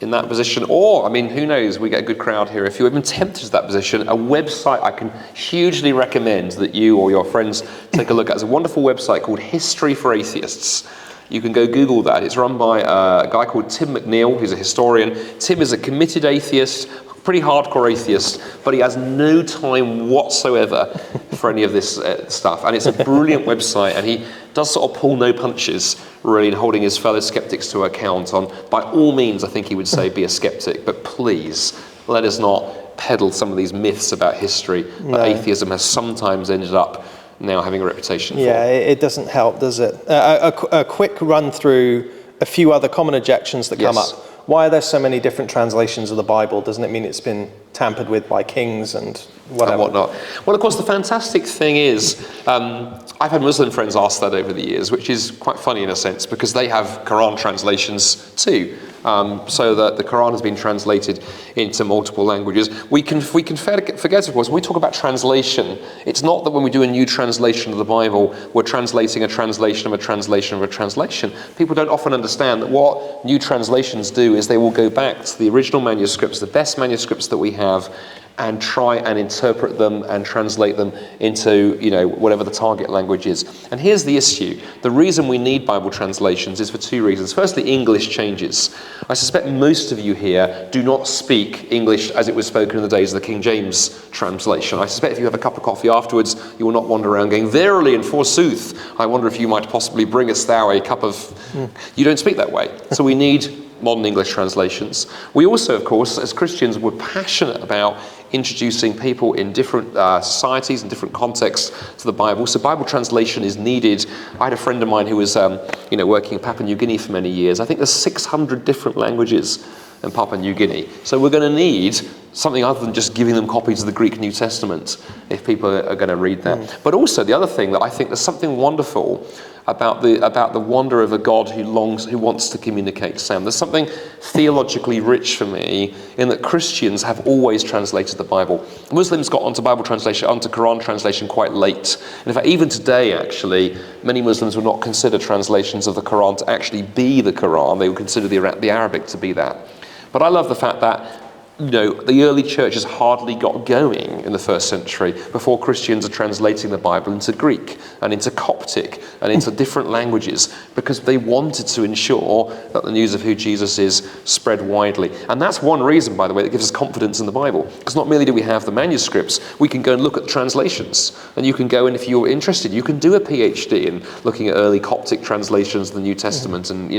in that position, or, I mean, who knows, we get a good crowd here. If you're even tempted to that position, a website I can hugely recommend that you or your friends take a look at. It's a wonderful website called History for Atheists. You can go Google that. It's run by a guy called Tim McNeil, who's a historian. Tim is a committed atheist, pretty hardcore atheist, but he has no time whatsoever for any of this stuff. And it's a brilliant website, and he does sort of pull no punches, really, in holding his fellow skeptics to account on, by all means, I think he would say, be a skeptic, but please, let us not peddle some of these myths about history that atheism has sometimes ended up now having a reputation for. Yeah, it doesn't help, does it? A quick run through a few other common objections that come up. Why are there so many different translations of the Bible? Doesn't it mean it's been tampered with by kings and whatever? And whatnot. Well, of course, the fantastic thing is, I've had Muslim friends ask that over the years, which is quite funny in a sense, because they have Quran translations too. So that the Quran has been translated into multiple languages. We can forget, of course, when we talk about translation, it's not that when we do a new translation of the Bible, we're translating a translation of a translation of a translation. People don't often understand that what new translations do is they will go back to the original manuscripts, the best manuscripts that we have, and try and interpret them and translate them into, whatever the target language is. And here's the issue. The reason we need Bible translations is for two reasons. Firstly, English changes. I suspect most of you here do not speak English as it was spoken in the days of the King James translation. I suspect if you have a cup of coffee afterwards, you will not wander around going, verily and forsooth, I wonder if you might possibly bring us thou a cup of... You don't speak that way. So we need modern English translations. We also, of course, as Christians, were passionate about introducing people in different societies and different contexts to the Bible. So Bible translation is needed. I had a friend of mine who was working in Papua New Guinea for many years. I think there's 600 different languages in Papua New Guinea. So we're going to need something other than just giving them copies of the Greek New Testament if people are going to read that. But also the other thing that I think there's something wonderful about the wonder of a God who wants to communicate, Sam. There's something theologically rich for me in that Christians have always translated the Bible. Muslims got onto Bible translation, onto Quran translation quite late. And in fact, even today, actually, many Muslims would not consider translations of the Quran to actually be the Quran. They would consider the Arabic to be that. But I love the fact that the early church has hardly got going in the first century before Christians are translating the Bible into Greek and into Coptic and into different languages, because they wanted to ensure that the news of who Jesus is spread widely. And that's one reason, by the way, that gives us confidence in the Bible. Because not merely do we have the manuscripts, we can go and look at the translations. And you can go, and if you're interested, you can do a PhD in looking at early Coptic translations of the New Testament and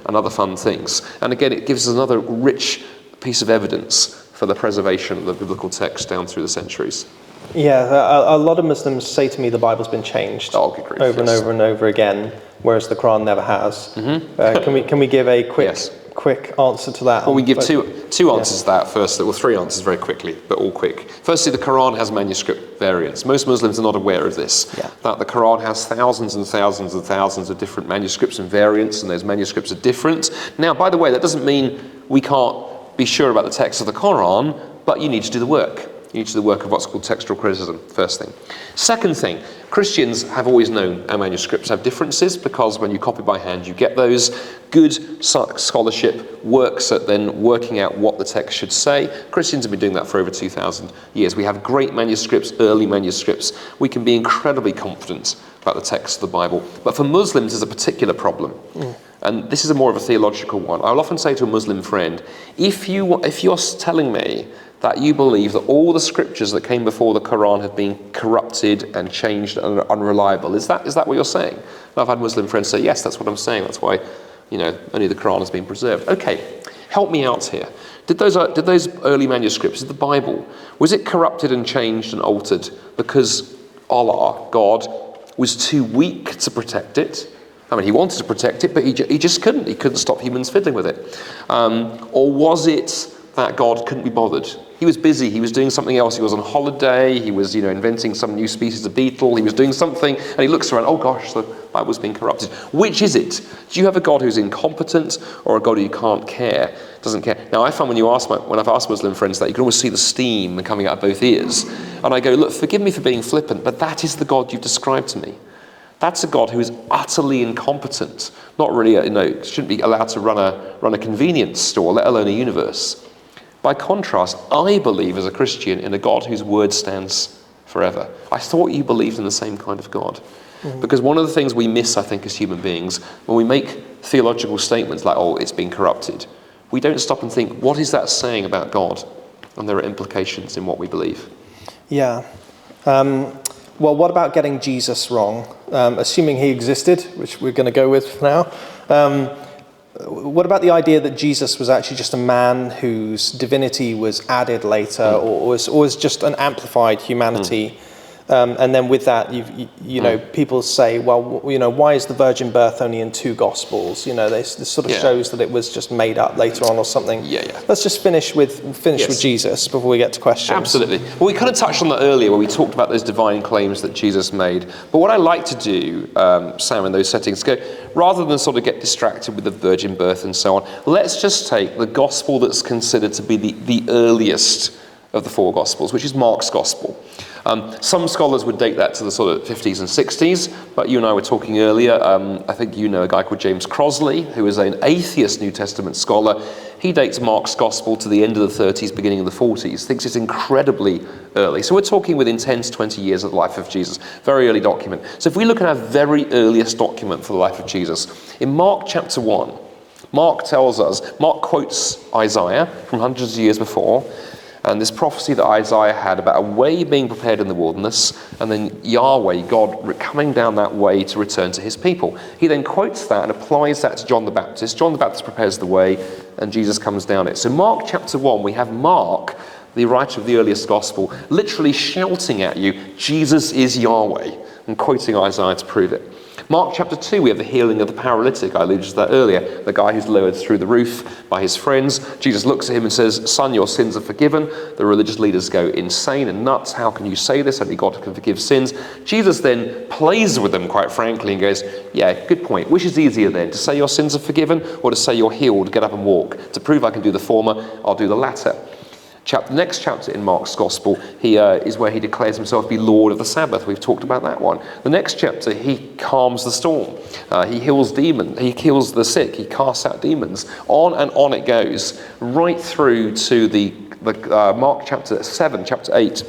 other fun things. And again, it gives us another rich piece of evidence for the preservation of the biblical text down through the centuries. Yeah, a lot of Muslims say to me the Bible's been changed over and over and over again, whereas the Quran never has. Can we give a quick answer to that? Well, we give two answers to that first. Well, three answers very quickly, but all quick. Firstly, the Quran has manuscript variants. Most Muslims are not aware of this, that the Quran has thousands and thousands and thousands of different manuscripts and variants, and those manuscripts are different. Now, by the way, that doesn't mean we can't be sure about the text of the Quran, but you need to do the work. You need to do the work of what's called textual criticism, first thing. Second thing, Christians have always known our manuscripts have differences, because when you copy by hand, you get those. Good scholarship works at then working out what the text should say. Christians have been doing that for over 2,000 years. We have great manuscripts, early manuscripts. We can be incredibly confident about the text of the Bible. But for Muslims, there's a particular problem. And this is more of a theological one. I'll often say to a Muslim friend, if you're telling me that you believe that all the scriptures that came before the Quran have been corrupted and changed and are unreliable, is that what you're saying? And I've had Muslim friends say, yes, that's what I'm saying. That's why, only the Quran has been preserved. Okay, help me out here. Did those early manuscripts, did the Bible, was it corrupted and changed and altered because Allah, God, was too weak to protect it? I mean, he wanted to protect it, but he just couldn't. He couldn't stop humans fiddling with it. Or was it that God couldn't be bothered? He was busy, he was doing something else, he was on holiday, he was inventing some new species of beetle, he was doing something, and he looks around, oh gosh, the Bible's been corrupted. Which is it? Do you have a God who's incompetent, or a God who can't care, doesn't care? Now I find when I've asked Muslim friends that, you can always see the steam coming out of both ears, and I go, look, forgive me for being flippant, but that is the God you've described to me. That's a God who is utterly incompetent, not really, shouldn't be allowed to run a convenience store, let alone a universe. By contrast, I believe as a Christian in a God whose word stands forever. I thought you believed in the same kind of God. Because one of the things we miss, I think, as human beings, when we make theological statements like, oh, it's been corrupted, we don't stop and think, what is that saying about God? And there are implications in what we believe. Yeah. Well, what about getting Jesus wrong? Assuming he existed, which we're going to go with for now. What about the idea that Jesus was actually just a man whose divinity was added later, or was just an amplified humanity? And then with that, people say, well, why is the virgin birth only in 2 Gospels? This sort of shows that it was just made up later on or something. Let's just finish with Jesus before we get to questions. Absolutely. Well, we kind of touched on that earlier when we talked about those divine claims that Jesus made. But what I like to do, Sam, in those settings, rather than sort of get distracted with the virgin birth and so on, let's just take the Gospel that's considered to be the earliest of the 4 Gospels, which is Mark's Gospel. Some scholars would date that to the sort of 50s and 60s, but you and I were talking earlier, I think you know a guy called James Crosley, who is an atheist New Testament scholar. He dates Mark's Gospel to the end of the 30s, beginning of the 40s, thinks it's incredibly early. So we're talking within 10 to 20 years of the life of Jesus, very early document. So if we look at our very earliest document for the life of Jesus, in Mark chapter 1, Mark quotes Isaiah from hundreds of years before, and this prophecy that Isaiah had about a way being prepared in the wilderness, and then Yahweh, God, coming down that way to return to his people. He then quotes that and applies that to John the Baptist. John the Baptist prepares the way, and Jesus comes down it. So Mark chapter 1, we have Mark, the writer of the earliest gospel, literally shouting at you, Jesus is Yahweh, and quoting Isaiah to prove it. Mark chapter 2, we have the healing of the paralytic. I alluded to that earlier. The guy who's lowered through the roof by his friends. Jesus looks at him and says, son, your sins are forgiven. The religious leaders go insane and nuts. How can you say this? Only God can forgive sins. Jesus then plays with them, quite frankly, and goes, yeah, good point. Which is easier then, to say your sins are forgiven or to say you're healed, get up and walk? To prove I can do the former, I'll do the latter. The next chapter in Mark's Gospel is where he declares himself to be Lord of the Sabbath. We've talked about that one. The next chapter, he calms the storm. He heals demons. He heals the sick. He casts out demons. On and on it goes, right through to the Mark chapter 7, chapter 8.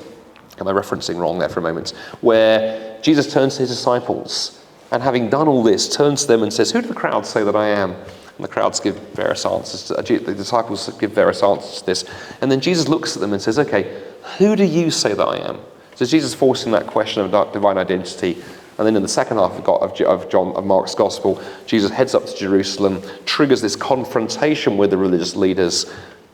Am I referencing wrong there for a moment? Where Jesus turns to his disciples, and having done all this, turns to them and says, who do the crowd say that I am? And the crowds give various answers. The disciples give various answers to this. And then Jesus looks at them and says, okay, who do you say that I am? So Jesus forcing that question of divine identity. And then in the second half of Mark's Gospel, Jesus heads up to Jerusalem, triggers this confrontation with the religious leaders,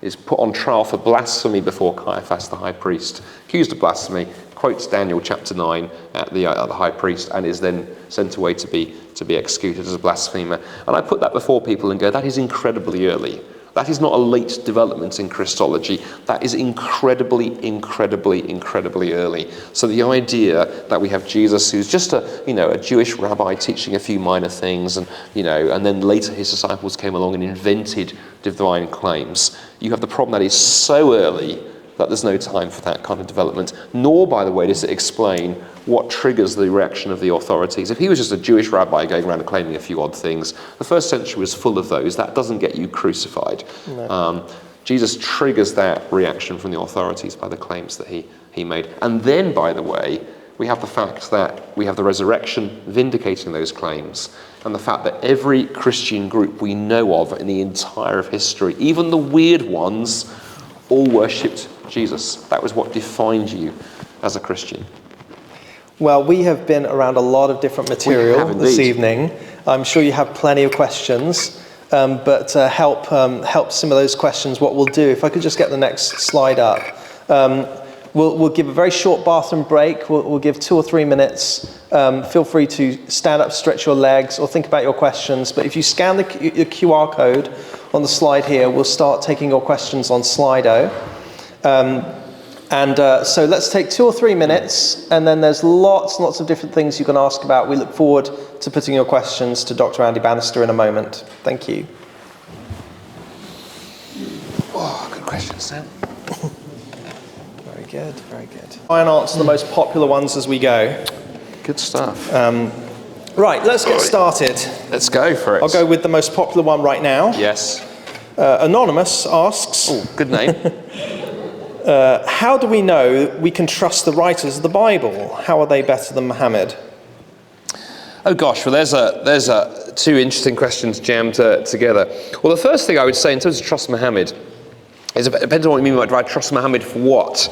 is put on trial for blasphemy before Caiaphas, the high priest, accused of blasphemy, quotes Daniel chapter 9 at the high priest, and is then sent away to be executed as a blasphemer. And I put that before people and go, that is incredibly early. That is not a late development in Christology. That is incredibly, incredibly, incredibly early. So the idea that we have Jesus who's just a Jewish rabbi teaching a few minor things, and then later his disciples came along and invented divine claims. You have the problem that is so early that there's no time for that kind of development. Nor, by the way, does it explain what triggers the reaction of the authorities. If he was just a Jewish rabbi going around and claiming a few odd things, the first century was full of those. That doesn't get you crucified. No. Jesus triggers that reaction from the authorities by the claims that he made. And then, by the way, we have the fact that we have the resurrection vindicating those claims, and the fact that every Christian group we know of in the entire of history, even the weird ones, all worshipped Jesus. That was what defined you as a Christian. Well, we have been around a lot of different material this evening. I'm sure you have plenty of questions, but to help some of those questions, what we'll do, if I could just get the next slide up, we'll give a very short bathroom break. We'll give 2 or 3 minutes. Feel free to stand up, stretch your legs, or think about your questions. But if you scan the QR code on the slide here, we'll start taking your questions on Slido. So let's take 2 or 3 minutes, and then there's lots and lots of different things you can ask about. We look forward to putting your questions to Dr. Andy Bannister in a moment. Thank you. Oh, good question, Sam. Very good, very good. Try and answer the most popular ones as we go. Good stuff. Right, let's get started. Let's go for it. I'll go with the most popular one right now. Yes. Anonymous asks... Oh, good name. How do we know we can trust the writers of the Bible? How are they better than Muhammad? Oh gosh, well there's 2 interesting questions jammed together. Well, the first thing I would say in terms of trust Muhammad is it depends on what you mean by trust Muhammad for what.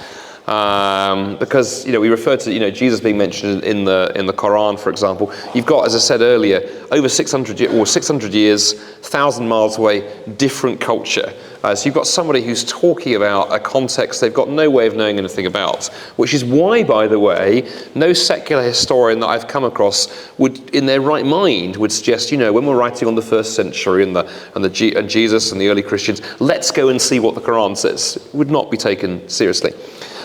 Because we refer to Jesus being mentioned in the Quran, for example. You've got, as I said earlier, over 600 years, 1,000 miles away, different culture. So you've got somebody who's talking about a context they've got no way of knowing anything about, which is why, by the way, no secular historian that I've come across would, in their right mind, would suggest, when we're writing on the 1st century and Jesus and the early Christians, let's go and see what the Quran says. It would not be taken seriously.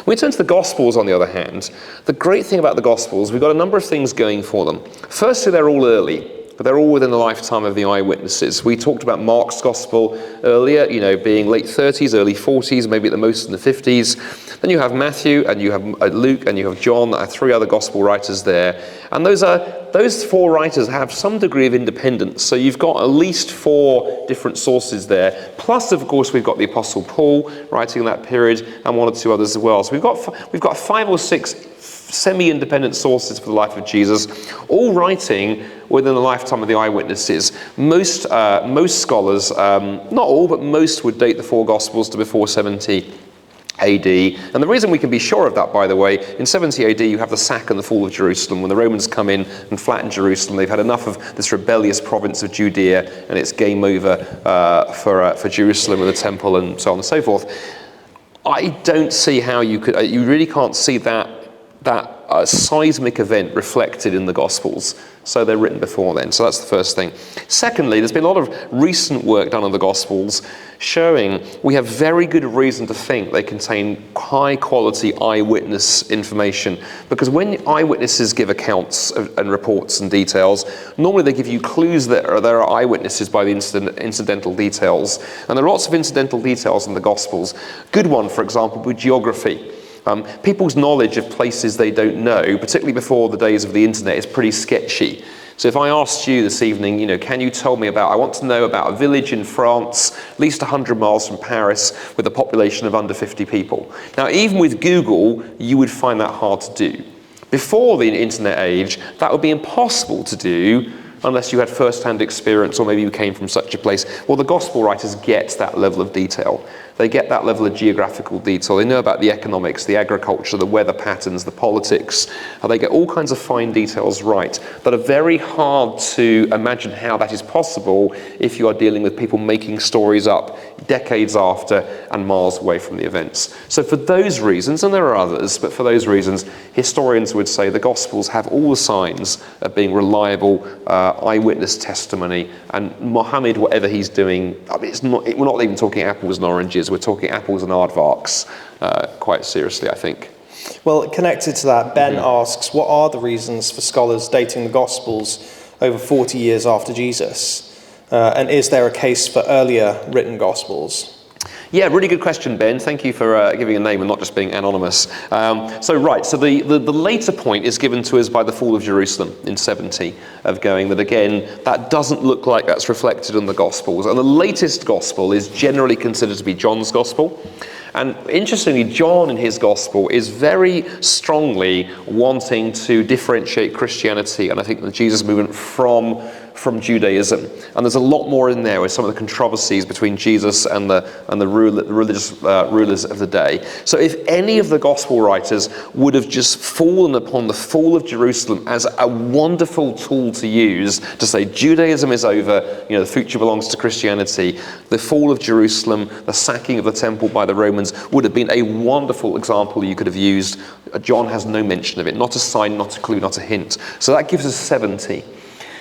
When we turn to the Gospels, on the other hand, the great thing about the Gospels, we've got a number of things going for them. Firstly, they're all early, but they're all within the lifetime of the eyewitnesses. We talked about Mark's Gospel earlier, being late 30s, early 40s, maybe at the most in the 50s. Then you have Matthew, and you have Luke, and you have John. There are 3 other Gospel writers there. And those 4 writers have some degree of independence. So you've got at least 4 different sources there. Plus, of course, we've got the Apostle Paul writing in that period, and 1 or 2 others as well. So we've got 5 or 6 semi-independent sources for the life of Jesus, all writing within the lifetime of the eyewitnesses. Most scholars, not all, but most would date the 4 Gospels to before 70 AD. And the reason we can be sure of that, by the way, in 70 AD you have the sack and the fall of Jerusalem. When the Romans come in and flatten Jerusalem, they've had enough of this rebellious province of Judea, and it's game over for Jerusalem and the temple and so on and so forth. I don't see how you really can't see that seismic event reflected in the Gospels. So they're written before then. So that's the first thing. Secondly, there's been a lot of recent work done on the Gospels showing we have very good reason to think they contain high quality eyewitness information. Because when eyewitnesses give accounts and reports and details, normally they give you clues that there are eyewitnesses by the incidental details. And there are lots of incidental details in the Gospels. Good one, for example, with geography. People's knowledge of places they don't know, particularly before the days of the internet, is pretty sketchy. So if I asked you this evening, can you tell me I want to know about a village in France, at least 100 miles from Paris, with a population of under 50 people. Now, even with Google, you would find that hard to do. Before the internet age, that would be impossible to do unless you had first-hand experience or maybe you came from such a place. Well, the Gospel writers get that level of detail. They get that level of geographical detail. They know about the economics, the agriculture, the weather patterns, the politics. They get all kinds of fine details right that are very hard to imagine how that is possible if you are dealing with people making stories up decades after and miles away from the events. So for those reasons, and there are others, but for those reasons, historians would say the Gospels have all the signs of being reliable eyewitness testimony, and Muhammad, whatever he's doing, I mean, we're not even talking apples and oranges, we're talking apples and aardvarks quite seriously, I think. Well, connected to that, Ben asks, what are the reasons for scholars dating the Gospels over 40 years after Jesus? And is there a case for earlier written Gospels? Yeah, really good question, Ben. Thank you for giving a name and not just being anonymous. So the later point is given to us by the fall of Jerusalem in 70 of going that, again, that doesn't look like that's reflected in the Gospels. And the latest Gospel is generally considered to be John's Gospel. And interestingly, John in his Gospel is very strongly wanting to differentiate Christianity and I think the Jesus movement from Judaism. And there's a lot more in there with some of the controversies between Jesus and the religious rulers of the day. So if any of the Gospel writers would have just fallen upon the fall of Jerusalem as a wonderful tool to use to say Judaism is over, the future belongs to Christianity, the fall of Jerusalem, the sacking of the temple by the Romans would have been a wonderful example you could have used. John has no mention of it, not a sign, not a clue, not a hint. So that gives us 70.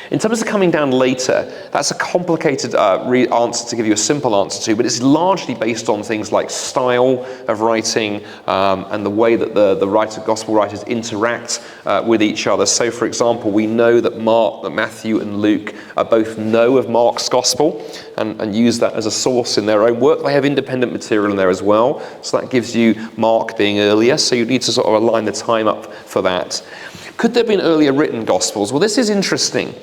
In terms of coming down later, that's a complicated answer to give you a simple answer to, but it's largely based on things like style of writing and the way that the gospel writers interact with each other. So, for example, we know that Matthew and Luke both know of Mark's gospel and use that as a source in their own work. They have independent material in there as well, so that gives you Mark being earlier, so you need to sort of align the time up for that. Could there have been earlier written Gospels? Well, this is interesting.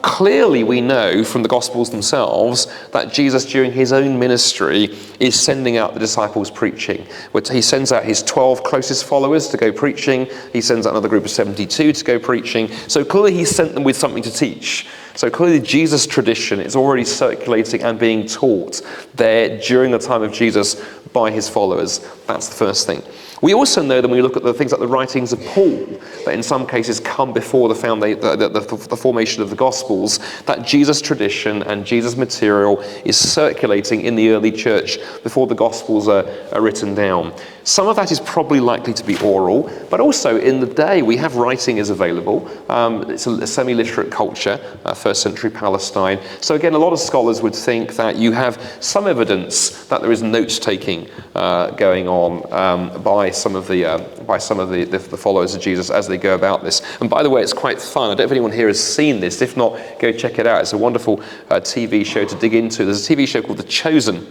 Clearly we know from the Gospels themselves that Jesus during his own ministry is sending out the disciples preaching. He sends out his 12 closest followers to go preaching. He sends out another group of 72 to go preaching. So clearly he sent them with something to teach. So clearly Jesus' tradition is already circulating and being taught there during the time of Jesus by his followers. That's the first thing. We also know that when we look at the things like the writings of Paul, that in some cases come before the formation of the Gospels, that Jesus' tradition and Jesus' material is circulating in the early church before the Gospels are written down. Some of that is probably likely to be oral, but also in the day we have writing is available. It's a semi-literate culture, first century Palestine. So again, a lot of scholars would think that you have some evidence that there is note-taking going on by some of the followers of Jesus as they go about this. And by the way, it's quite fun. I don't know if anyone here has seen this. If not, go check it out. It's a wonderful TV show to dig into. There's a TV show called The Chosen,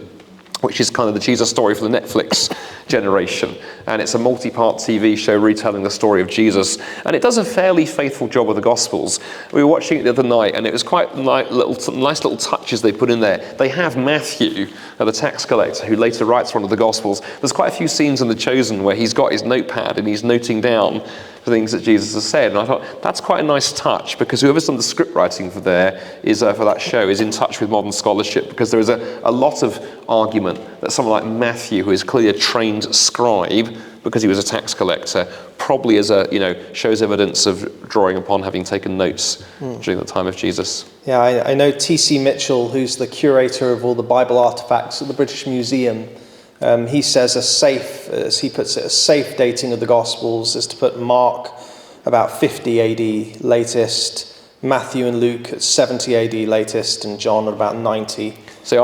which is kind of the Jesus story for the Netflix generation. And it's a multi-part TV show retelling the story of Jesus. And it does a fairly faithful job of the Gospels. We were watching it the other night, and it was quite nice little touches they put in there. They have Matthew, the tax collector, who later writes one of the Gospels. There's quite a few scenes in The Chosen where he's got his notepad and he's noting down the things that Jesus has said. And I thought, that's quite a nice touch, because whoever's done the script writing for that show is in touch with modern scholarship, because there is a lot of argument that someone like Matthew, who is clearly a trained scribe because he was a tax collector, probably shows evidence of drawing upon having taken notes during the time of Jesus. Yeah, I know T.C. Mitchell, who's the curator of all the Bible artifacts at the British Museum. He says a safe, as he puts it, a safe dating of the Gospels is to put Mark about 50 AD latest, Matthew and Luke at 70 AD latest, and John at about 90. So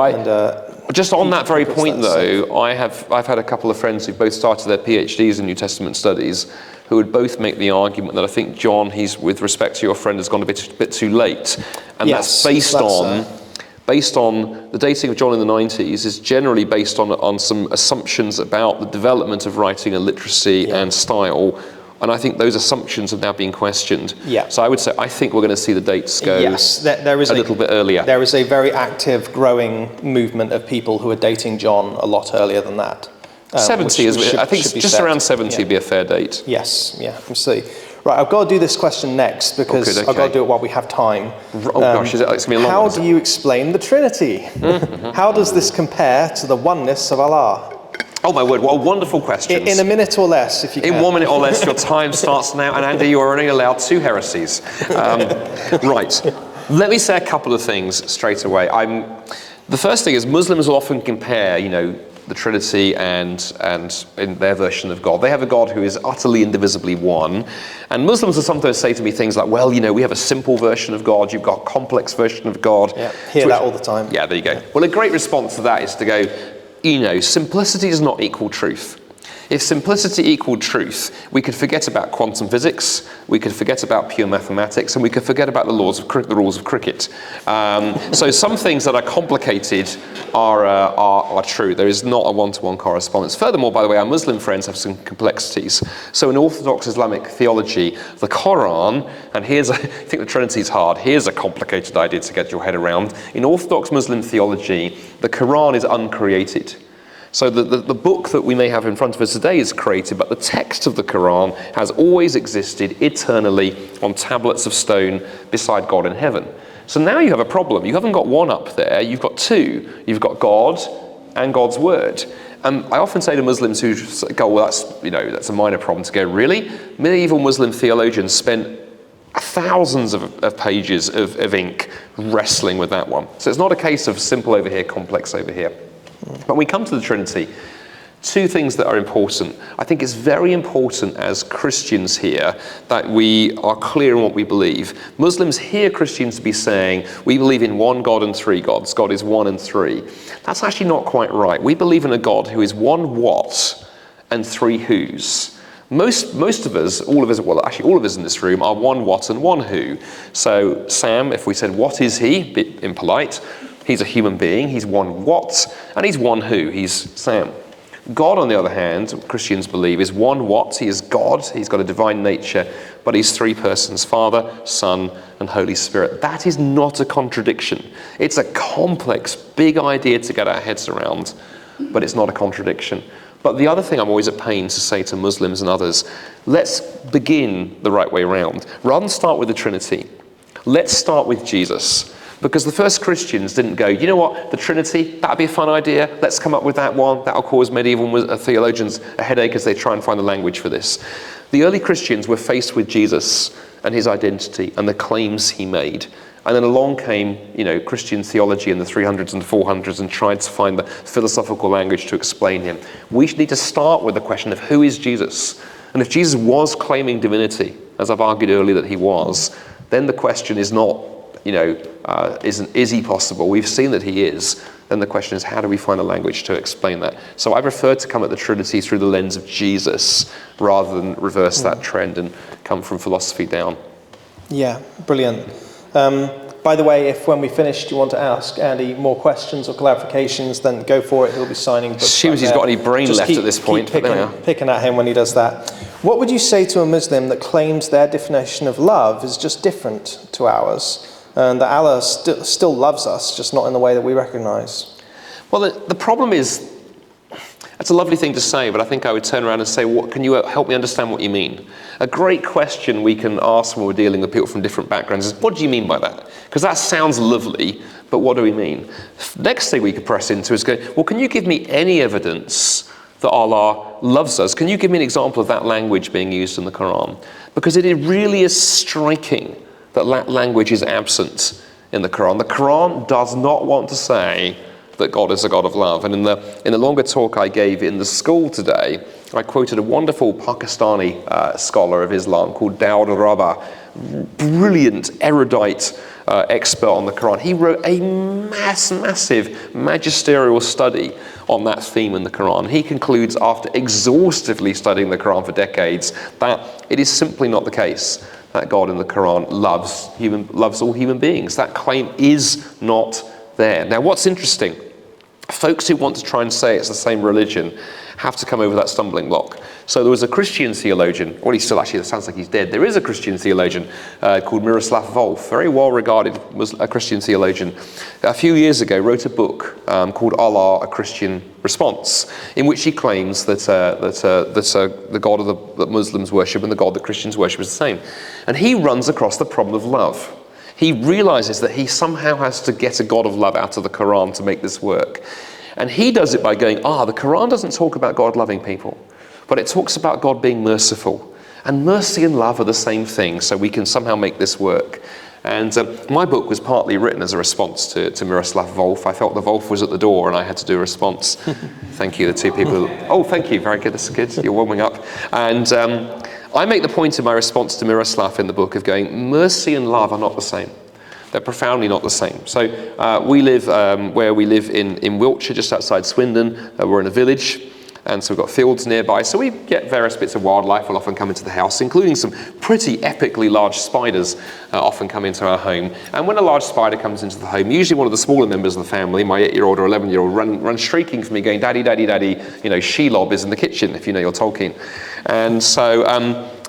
just on that very point, though, I've had a couple of friends who both started their PhDs in New Testament studies, who would both make the argument that I think John, he's, with respect to your friend, has gone a bit too late, and yes, that's based on the dating of John in the 90s is generally based on some assumptions about the development of writing and literacy and style. And I think those assumptions have now been questioned. Yeah. So I would say I think we're going to see the dates go there is a little bit earlier. There is a very active, growing movement of people who are dating John a lot earlier than that. 70 I think just around 70 would be a fair date. Yes, yeah, absolutely. Right, I've got to do this question next because Good, okay. I've got to do it while we have time. Oh gosh, it's going to be a long How one. do you explain the Trinity? How does this compare to the oneness of Allah? Oh my word, what a wonderful question. In a minute or less, if you can. In 1 minute or less, your time starts now, and Andy, you're only allowed 2 heresies. Right, let me say a couple of things straight away. The first thing is Muslims will often compare, the Trinity and in their version of God. They have a God who is utterly indivisibly one. And Muslims will sometimes say to me things like, well, we have a simple version of God, you've got a complex version of God. Yeah, hear that all the time. Yeah, there you go. Well, a great response to that is to go, simplicity does not equal truth. If simplicity equaled truth, we could forget about quantum physics, we could forget about pure mathematics, and we could forget about the rules of cricket. So some things that are complicated are true. There is not a one-to-one correspondence. Furthermore, by the way, our Muslim friends have some complexities. So in Orthodox Islamic theology, the Quran, and I think the Trinity is hard, here's a complicated idea to get your head around. In Orthodox Muslim theology, the Quran is uncreated. So the book that we may have in front of us today is created, but the text of the Quran has always existed eternally on tablets of stone beside God in heaven. So now you have a problem. You haven't got one up there, you've got 2. You've got God and God's word. And I often say to Muslims who go, well, that's a minor problem, to go, really? Medieval Muslim theologians spent thousands of pages of ink wrestling with that one. So it's not a case of simple over here, complex over here. But when we come to the Trinity, 2 things that are important. I think it's very important as Christians here that we are clear in what we believe. Muslims hear Christians to be saying, we believe in one God and 3 gods. God is 1 and 3. That's actually not quite right. We believe in a God who is 1 what and 3 whos. Most of us, all of us in this room are 1 what and 1 who. So Sam, if we said, what is he? Bit impolite. He's a human being, he's 1 what, and he's 1 who, he's Sam. God, on the other hand, Christians believe, is 1 what, he is God, he's got a divine nature, but he's 3 persons, Father, Son, and Holy Spirit. That is not a contradiction. It's a complex, big idea to get our heads around, but it's not a contradiction. But the other thing I'm always at pains to say to Muslims and others, let's begin the right way around. Rather than start with the Trinity, let's start with Jesus. Because the first Christians didn't go, you know what, the Trinity, that'd be a fun idea, let's come up with that one, that'll cause medieval theologians a headache as they try and find the language for this. The early Christians were faced with Jesus and his identity and the claims he made. And then along came, Christian theology in the 300s and 400s and tried to find the philosophical language to explain him. We need to start with the question of who is Jesus? And if Jesus was claiming divinity, as I've argued earlier that he was, then the question is not, is he possible? We've seen that he is. Then the question is, how do we find a language to explain that? So I prefer to come at the Trinity through the lens of Jesus rather than reverse that trend and come from philosophy down. Yeah, brilliant. By the way, if when we finish you want to ask Andy more questions or clarifications, then go for it. He'll be signing books. Assumes he's got any brain left at this point. Keep picking at him when he does that. What would you say to a Muslim that claims their definition of love is just different to ours? And that Allah still loves us, just not in the way that we recognise? Well, the problem is, that's a lovely thing to say, but I think I would turn around and say, can you help me understand what you mean? A great question we can ask when we're dealing with people from different backgrounds is, what do you mean by that? Because that sounds lovely, but what do we mean? Next thing we could press into is go, well, can you give me any evidence that Allah loves us? Can you give me an example of that language being used in the Quran? Because it really is striking that language is absent in the Quran. The Quran does not want to say that God is a God of love. And in the longer talk I gave in the school today, I quoted a wonderful Pakistani scholar of Islam called Daud Rabah, brilliant, erudite expert on the Quran. He wrote a massive magisterial study on that theme in the Quran. He concludes, after exhaustively studying the Quran for decades, that it is simply not the case that God in the Quran loves all human beings. That claim is not there. Now, what's interesting, folks who want to try and say it's the same religion have to come over that stumbling block. So there was a Christian theologian, or he's still actually, it sounds like he's dead. There is a Christian theologian called Miroslav Volf, very well regarded a Christian theologian. A few years ago wrote a book called Allah, A Christian Response, in which he claims that the God that Muslims worship and the God that Christians worship is the same. And he runs across the problem of love. He realizes that he somehow has to get a God of love out of the Quran to make this work. And he does it by going, the Quran doesn't talk about God loving people, but it talks about God being merciful. And mercy and love are the same thing, so we can somehow make this work. And my book was partly written as a response to Miroslav Volf. I felt the Volf was at the door and I had to do a response. Thank you, the two people. Thank you, very good, that's good, you're warming up. And I make the point in my response to Miroslav in the book of going, mercy and love are not the same. They're profoundly not the same. So we live where we live in Wiltshire, just outside Swindon. We're in a village, and so we've got fields nearby. So we get various bits of wildlife will often come into the house, including some pretty epically large spiders often come into our home. And when a large spider comes into the home, usually one of the smaller members of the family, my 8-year-old or 11-year-old, run shrieking for me, going, "Daddy, Daddy, Daddy," Shelob is in the kitchen, if you know your Tolkien. And so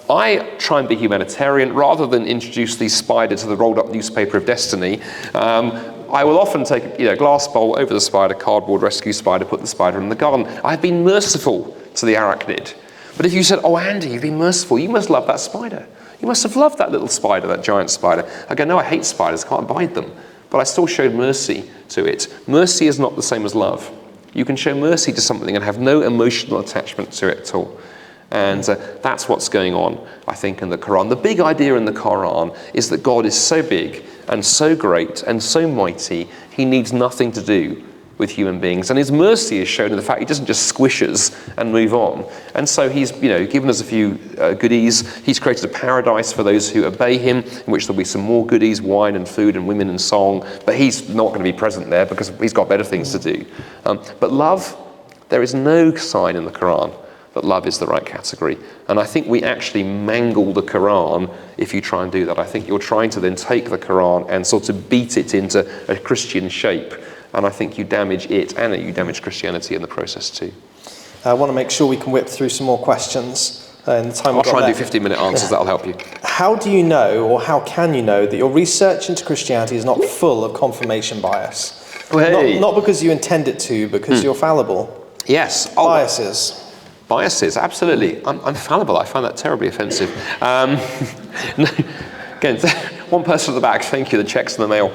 I try and be humanitarian. Rather than introduce the spider to the rolled up newspaper of destiny, I will often take a glass bowl over the spider, cardboard rescue spider, put the spider in the garden. I've been merciful to the arachnid. But if you said, Andy, you've been merciful, you must love that spider. You must have loved that little spider, that giant spider. I go, no, I hate spiders, can't abide them. But I still showed mercy to it. Mercy is not the same as love. You can show mercy to something and have no emotional attachment to it at all. And that's what's going on, I think, in the Quran. The big idea in the Quran is that God is so big and so great and so mighty, he needs nothing to do with human beings. And his mercy is shown in the fact he doesn't just squish us and move on. And so he's given us a few goodies. He's created a paradise for those who obey him, in which there'll be some more goodies, wine and food and women and song. But he's not going to be present there because he's got better things to do. But love, there is no sign in the Quran that love is the right category. And I think we actually mangle the Quran if you try and do that. I think you're trying to then take the Quran and sort of beat it into a Christian shape. And I think you damage it and you damage Christianity in the process too. I want to make sure we can whip through some more questions in the time I'll try and do 15-minute answers, that'll help you. How do you know, or how can you know, that your research into Christianity is not full of confirmation bias? Hey. Not because you intend it to, because you're fallible. Yes. Biases. Biases, absolutely. I'm fallible. I find that terribly offensive. Again, one person at the back, thank you, the check's in the mail.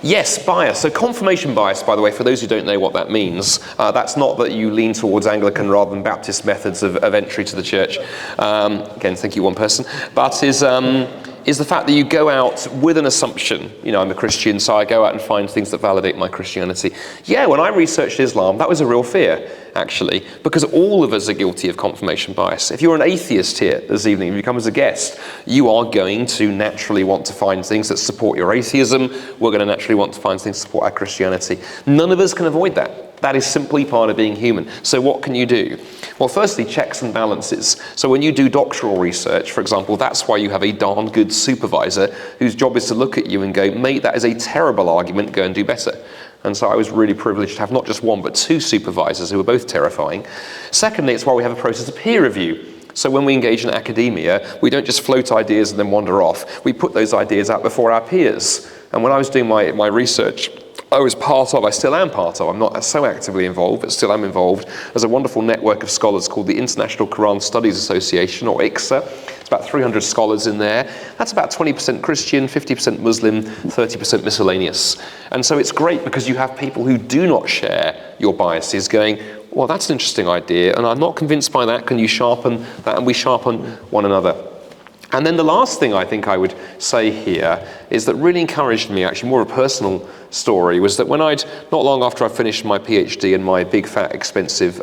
Yes, bias. So confirmation bias, by the way, for those who don't know what that means, that's not that you lean towards Anglican rather than Baptist methods of entry to the church. Again, thank you, one person. But is the fact that you go out with an assumption. I'm a Christian, so I go out and find things that validate my Christianity. Yeah, when I researched Islam, that was a real fear, actually, because all of us are guilty of confirmation bias. If you're an atheist here this evening, if you come as a guest, you are going to naturally want to find things that support your atheism. We're going to naturally want to find things that support our Christianity. None of us can avoid that. That is simply part of being human. So what can you do? Well, firstly, checks and balances. So when you do doctoral research, for example, that's why you have a darn good supervisor whose job is to look at you and go, mate, that is a terrible argument, go and do better. And so I was really privileged to have not just one, but two supervisors who were both terrifying. Secondly, it's why we have a process of peer review. So when we engage in academia, we don't just float ideas and then wander off. We put those ideas out before our peers. And when I was doing my research, I still am part of, I'm not so actively involved, but still am involved. There's a wonderful network of scholars called the International Quran Studies Association, or IQSA. It's about 300 scholars in there. That's about 20% Christian, 50% Muslim, 30% miscellaneous. And so it's great because you have people who do not share your biases going, well, that's an interesting idea, and I'm not convinced by that. Can you sharpen that? And we sharpen one another. And then the last thing I think I would say here is that really encouraged me, actually more of a personal story, was that when not long after I finished my PhD and my big, fat, expensive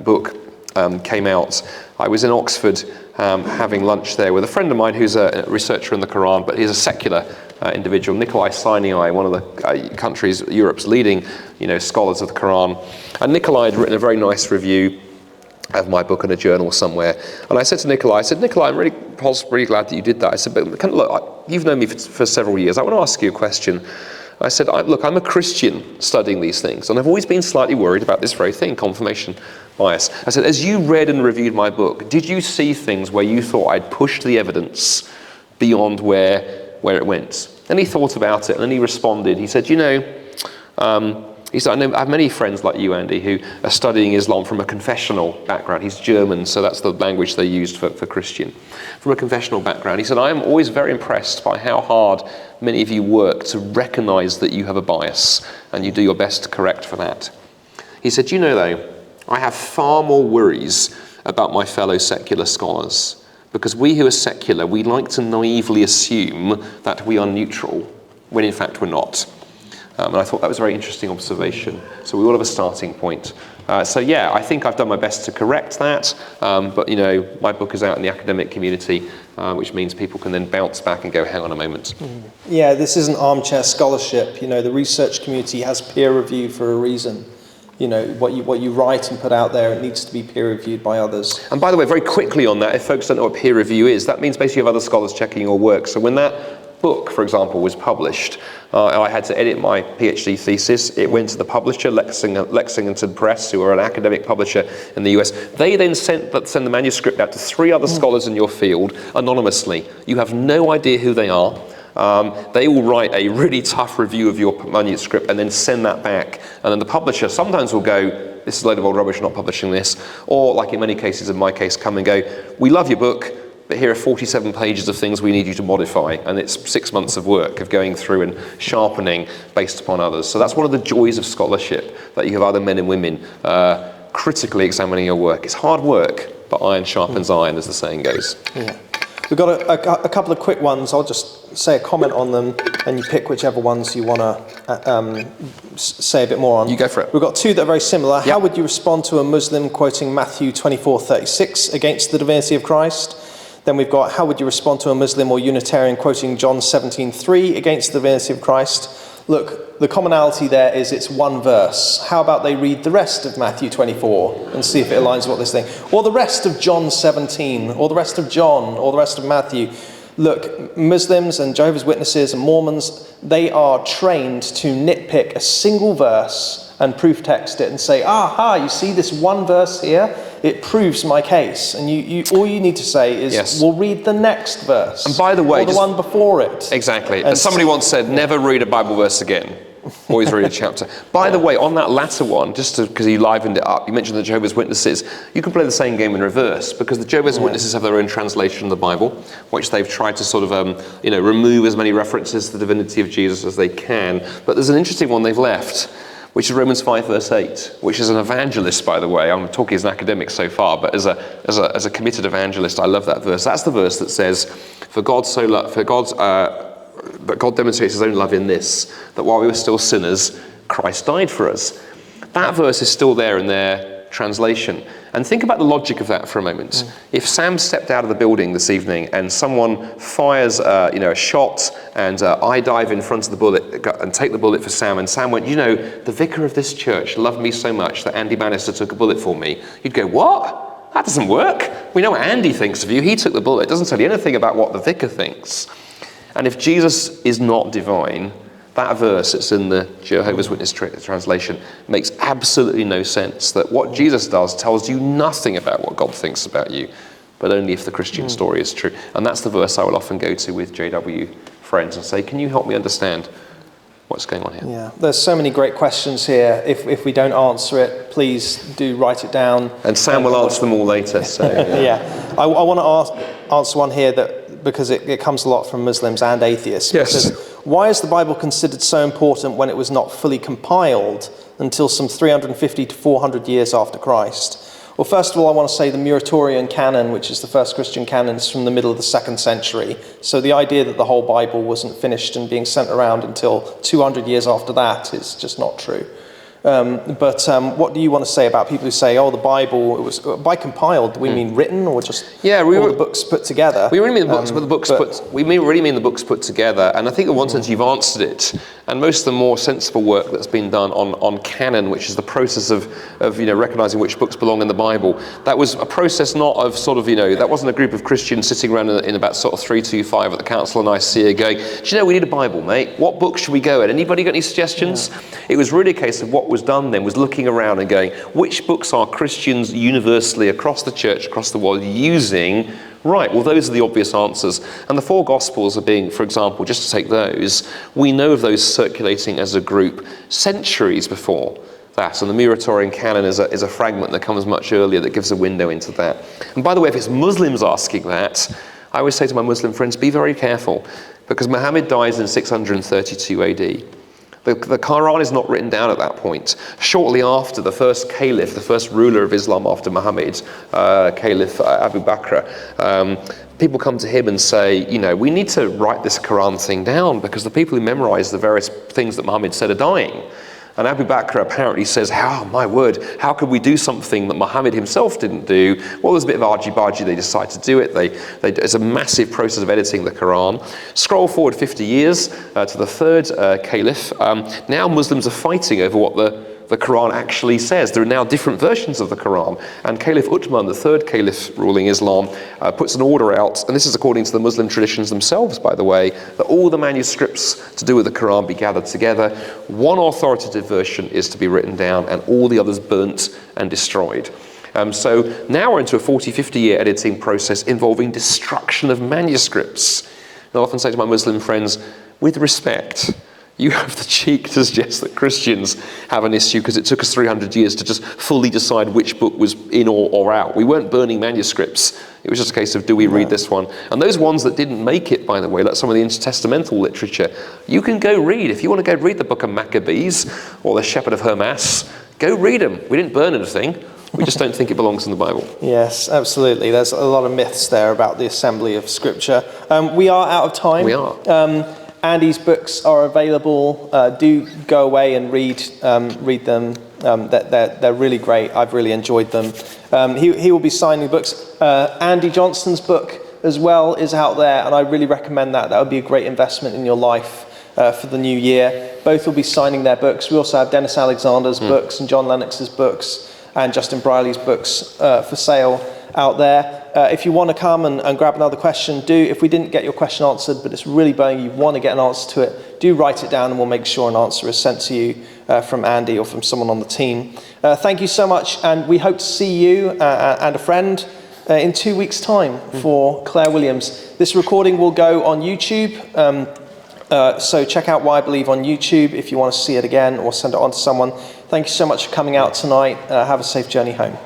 book came out, I was in Oxford having lunch there with a friend of mine who's a researcher in the Quran, but he's a secular individual, Nikolai Sinai, one of the countries, Europe's leading scholars of the Quran. And Nikolai had written a very nice review of my book in a journal somewhere. And I said to Nikolai, I'm really glad that you did that. I said, but look, you've known me for several years. I want to ask you a question. I said, look, I'm a Christian studying these things, and I've always been slightly worried about this very thing, confirmation bias. I said, as you read and reviewed my book, did you see things where you thought I'd pushed the evidence beyond where it went? And he thought about it, and then he responded. He said, he said, I have many friends like you, Andy, who are studying Islam from a confessional background. He's German, so that's the language they used for Christian. From a confessional background. He said, I am always very impressed by how hard many of you work to recognize that you have a bias, and you do your best to correct for that. He said, though, I have far more worries about my fellow secular scholars, because we who are secular, we like to naively assume that we are neutral, when in fact we're not. And I thought that was a very interesting observation. So we all have a starting point. I think I've done my best to correct that. But my book is out in the academic community, which means people can then bounce back and go, hang on a moment. Yeah, this isn't armchair scholarship. The research community has peer review for a reason. What you write and put out there, it needs to be peer reviewed by others. And by the way, very quickly on that, if folks don't know what peer review is, that means basically you have other scholars checking your work. So when that book, for example, was published, I had to edit my PhD thesis. It went to the publisher, Lexington Press, who are an academic publisher in the US. They then send the manuscript out to 3 other scholars in your field anonymously. You have no idea who they are. They will write a really tough review of your manuscript and then send that back. And then the publisher sometimes will go, this is a load of old rubbish, not publishing this. Or, like in many cases, in my case, come and go, we love your book, but here are 47 pages of things we need you to modify. And it's 6 months of work of going through and sharpening based upon others. So that's one of the joys of scholarship, that you have other men and women critically examining your work. It's hard work, but iron sharpens iron, as the saying goes. Yeah. We've got a couple of quick ones. I'll just say a comment on them, and you pick whichever ones you want to say a bit more on. You go for it. We've got 2 that are very similar. Yep. How would you respond to a Muslim quoting Matthew 24:36 against the divinity of Christ? Then we've got, how would you respond to a Muslim or Unitarian quoting John 17:3 against the divinity of Christ? Look, the commonality there is it's one verse. How about they read the rest of Matthew 24 and see if it aligns with what this thing, or the rest of John 17, or the rest of John, or the rest of Matthew. Look, Muslims and Jehovah's Witnesses and Mormons, they are trained to nitpick a single verse and proof text it and say, aha, you see this one verse here? It proves my case. And you all you need to say is, yes, we'll read the next verse. And by the way, or the one before it. Exactly. As somebody once said, never read a Bible verse again. Always read a chapter. By the way, on that latter one, just because you livened it up, you mentioned the Jehovah's Witnesses. You can play the same game in reverse, because the Jehovah's Witnesses have their own translation of the Bible, which they've tried to sort of, remove as many references to the divinity of Jesus as they can. But there's an interesting one they've left, which is Romans 5 verse 8, which is an evangelist, by the way. I'm talking as an academic so far, but as a committed evangelist, I love that verse. That's the verse that says, but God demonstrates his own love in this, that while we were still sinners, Christ died for us. That verse is still there in their translation. And think about the logic of that for a moment. If Sam stepped out of the building this evening and someone fires a shot, and I dive in front of the bullet and take the bullet for Sam, and Sam went, the vicar of this church loved me so much that Andy Bannister took a bullet for me, you'd go, what? That doesn't work. We know what Andy thinks of you. He took the bullet. It doesn't tell you anything about what the vicar thinks. And if Jesus is not divine, that verse that's in the Jehovah's Witness translation makes absolutely no sense. That what Jesus does tells you nothing about what God thinks about you, but only if the Christian story is true. And that's the verse I will often go to with JW friends and say, can you help me understand what's going on here? Yeah, there's so many great questions here. If we don't answer it, please do write it down. And Sam will answer them all later. So yeah. I want to answer one here because it comes a lot from Muslims and atheists. Yes. Because why is the Bible considered so important when it was not fully compiled until some 350 to 400 years after Christ? Well, first of all, I want to say the Muratorian canon, which is the first Christian canon, is from the middle of the 2nd century. So the idea that the whole Bible wasn't finished and being sent around until 200 years after that is just not true. But what do you want to say about people who say, the Bible, it was by compiled, do we mean written or just all the books put together? We really mean the books, we really mean the books put together, and I think in one sense you've answered it. and most of the more sensible work that's been done on canon, which is the process of recognizing which books belong in the Bible, that was a process not of that wasn't a group of Christians sitting around in about sort of 325 at the Council of Nicaea going, do you know, we need a Bible, mate? What book should we go at? Anybody got any suggestions? It was really a case of what was done then was looking around and going, which books are Christians universally across the church, across the world using? Right, well, those are the obvious answers. And the four Gospels are being, for example, just to take those, we know of those circulating as a group centuries before that. And the Muratorian canon is a fragment that comes much earlier that gives a window into that. And by the way, if it's Muslims asking that, I always say to my Muslim friends, be very careful, because Muhammad dies in 632 AD. The Quran is not written down at that point. Shortly after, the first caliph, the first ruler of Islam after Muhammad, Caliph Abu Bakr, people come to him and say, we need to write this Quran thing down because the people who memorize the various things that Muhammad said are dying. And Abu Bakr apparently says, my word, how could we do something that Muhammad himself didn't do? Well, there's a bit of argy-bargy, they decide to do it. It's a massive process of editing the Quran. Scroll forward 50 years to the third caliph. Now Muslims are fighting over what the Quran actually says. There are now different versions of the Quran. And Caliph Uthman, the third caliph ruling Islam, puts an order out, and this is according to the Muslim traditions themselves, by the way, that all the manuscripts to do with the Quran be gathered together. One authoritative version is to be written down, and all the others burnt and destroyed. So now we're into a 40-50 year editing process involving destruction of manuscripts. And I often say to my Muslim friends, with respect, you have the cheek to suggest that Christians have an issue because it took us 300 years to just fully decide which book was in or out. We weren't burning manuscripts. It was just a case of, do we read this one? And those ones that didn't make it, by the way, like some of the intertestamental literature, you can go read. If you want to go read the book of Maccabees or the Shepherd of Hermas, go read them. We didn't burn anything. We just don't think it belongs in the Bible. Yes, absolutely. There's a lot of myths there about the assembly of Scripture. We are out of time. We are. Andy's books are available. Do go away and read them. They're really great. I've really enjoyed them. He will be signing books. Andy Johnston's book as well is out there, and I really recommend that. That would be a great investment in your life for the new year. Both will be signing their books. We also have Dennis Alexander's books and John Lennox's books and Justin Brierley's books for sale out there. If you want to come and grab another question, do. If we didn't get your question answered, but it's really burning, you want to get an answer to it, do write it down and we'll make sure an answer is sent to you from Andy or from someone on the team. Thank you so much, and we hope to see you and a friend in 2 weeks' time for Clare Williams. This recording will go on YouTube, so check out Why I Believe on YouTube if you want to see it again or send it on to someone. Thank you so much for coming out tonight. Have a safe journey home.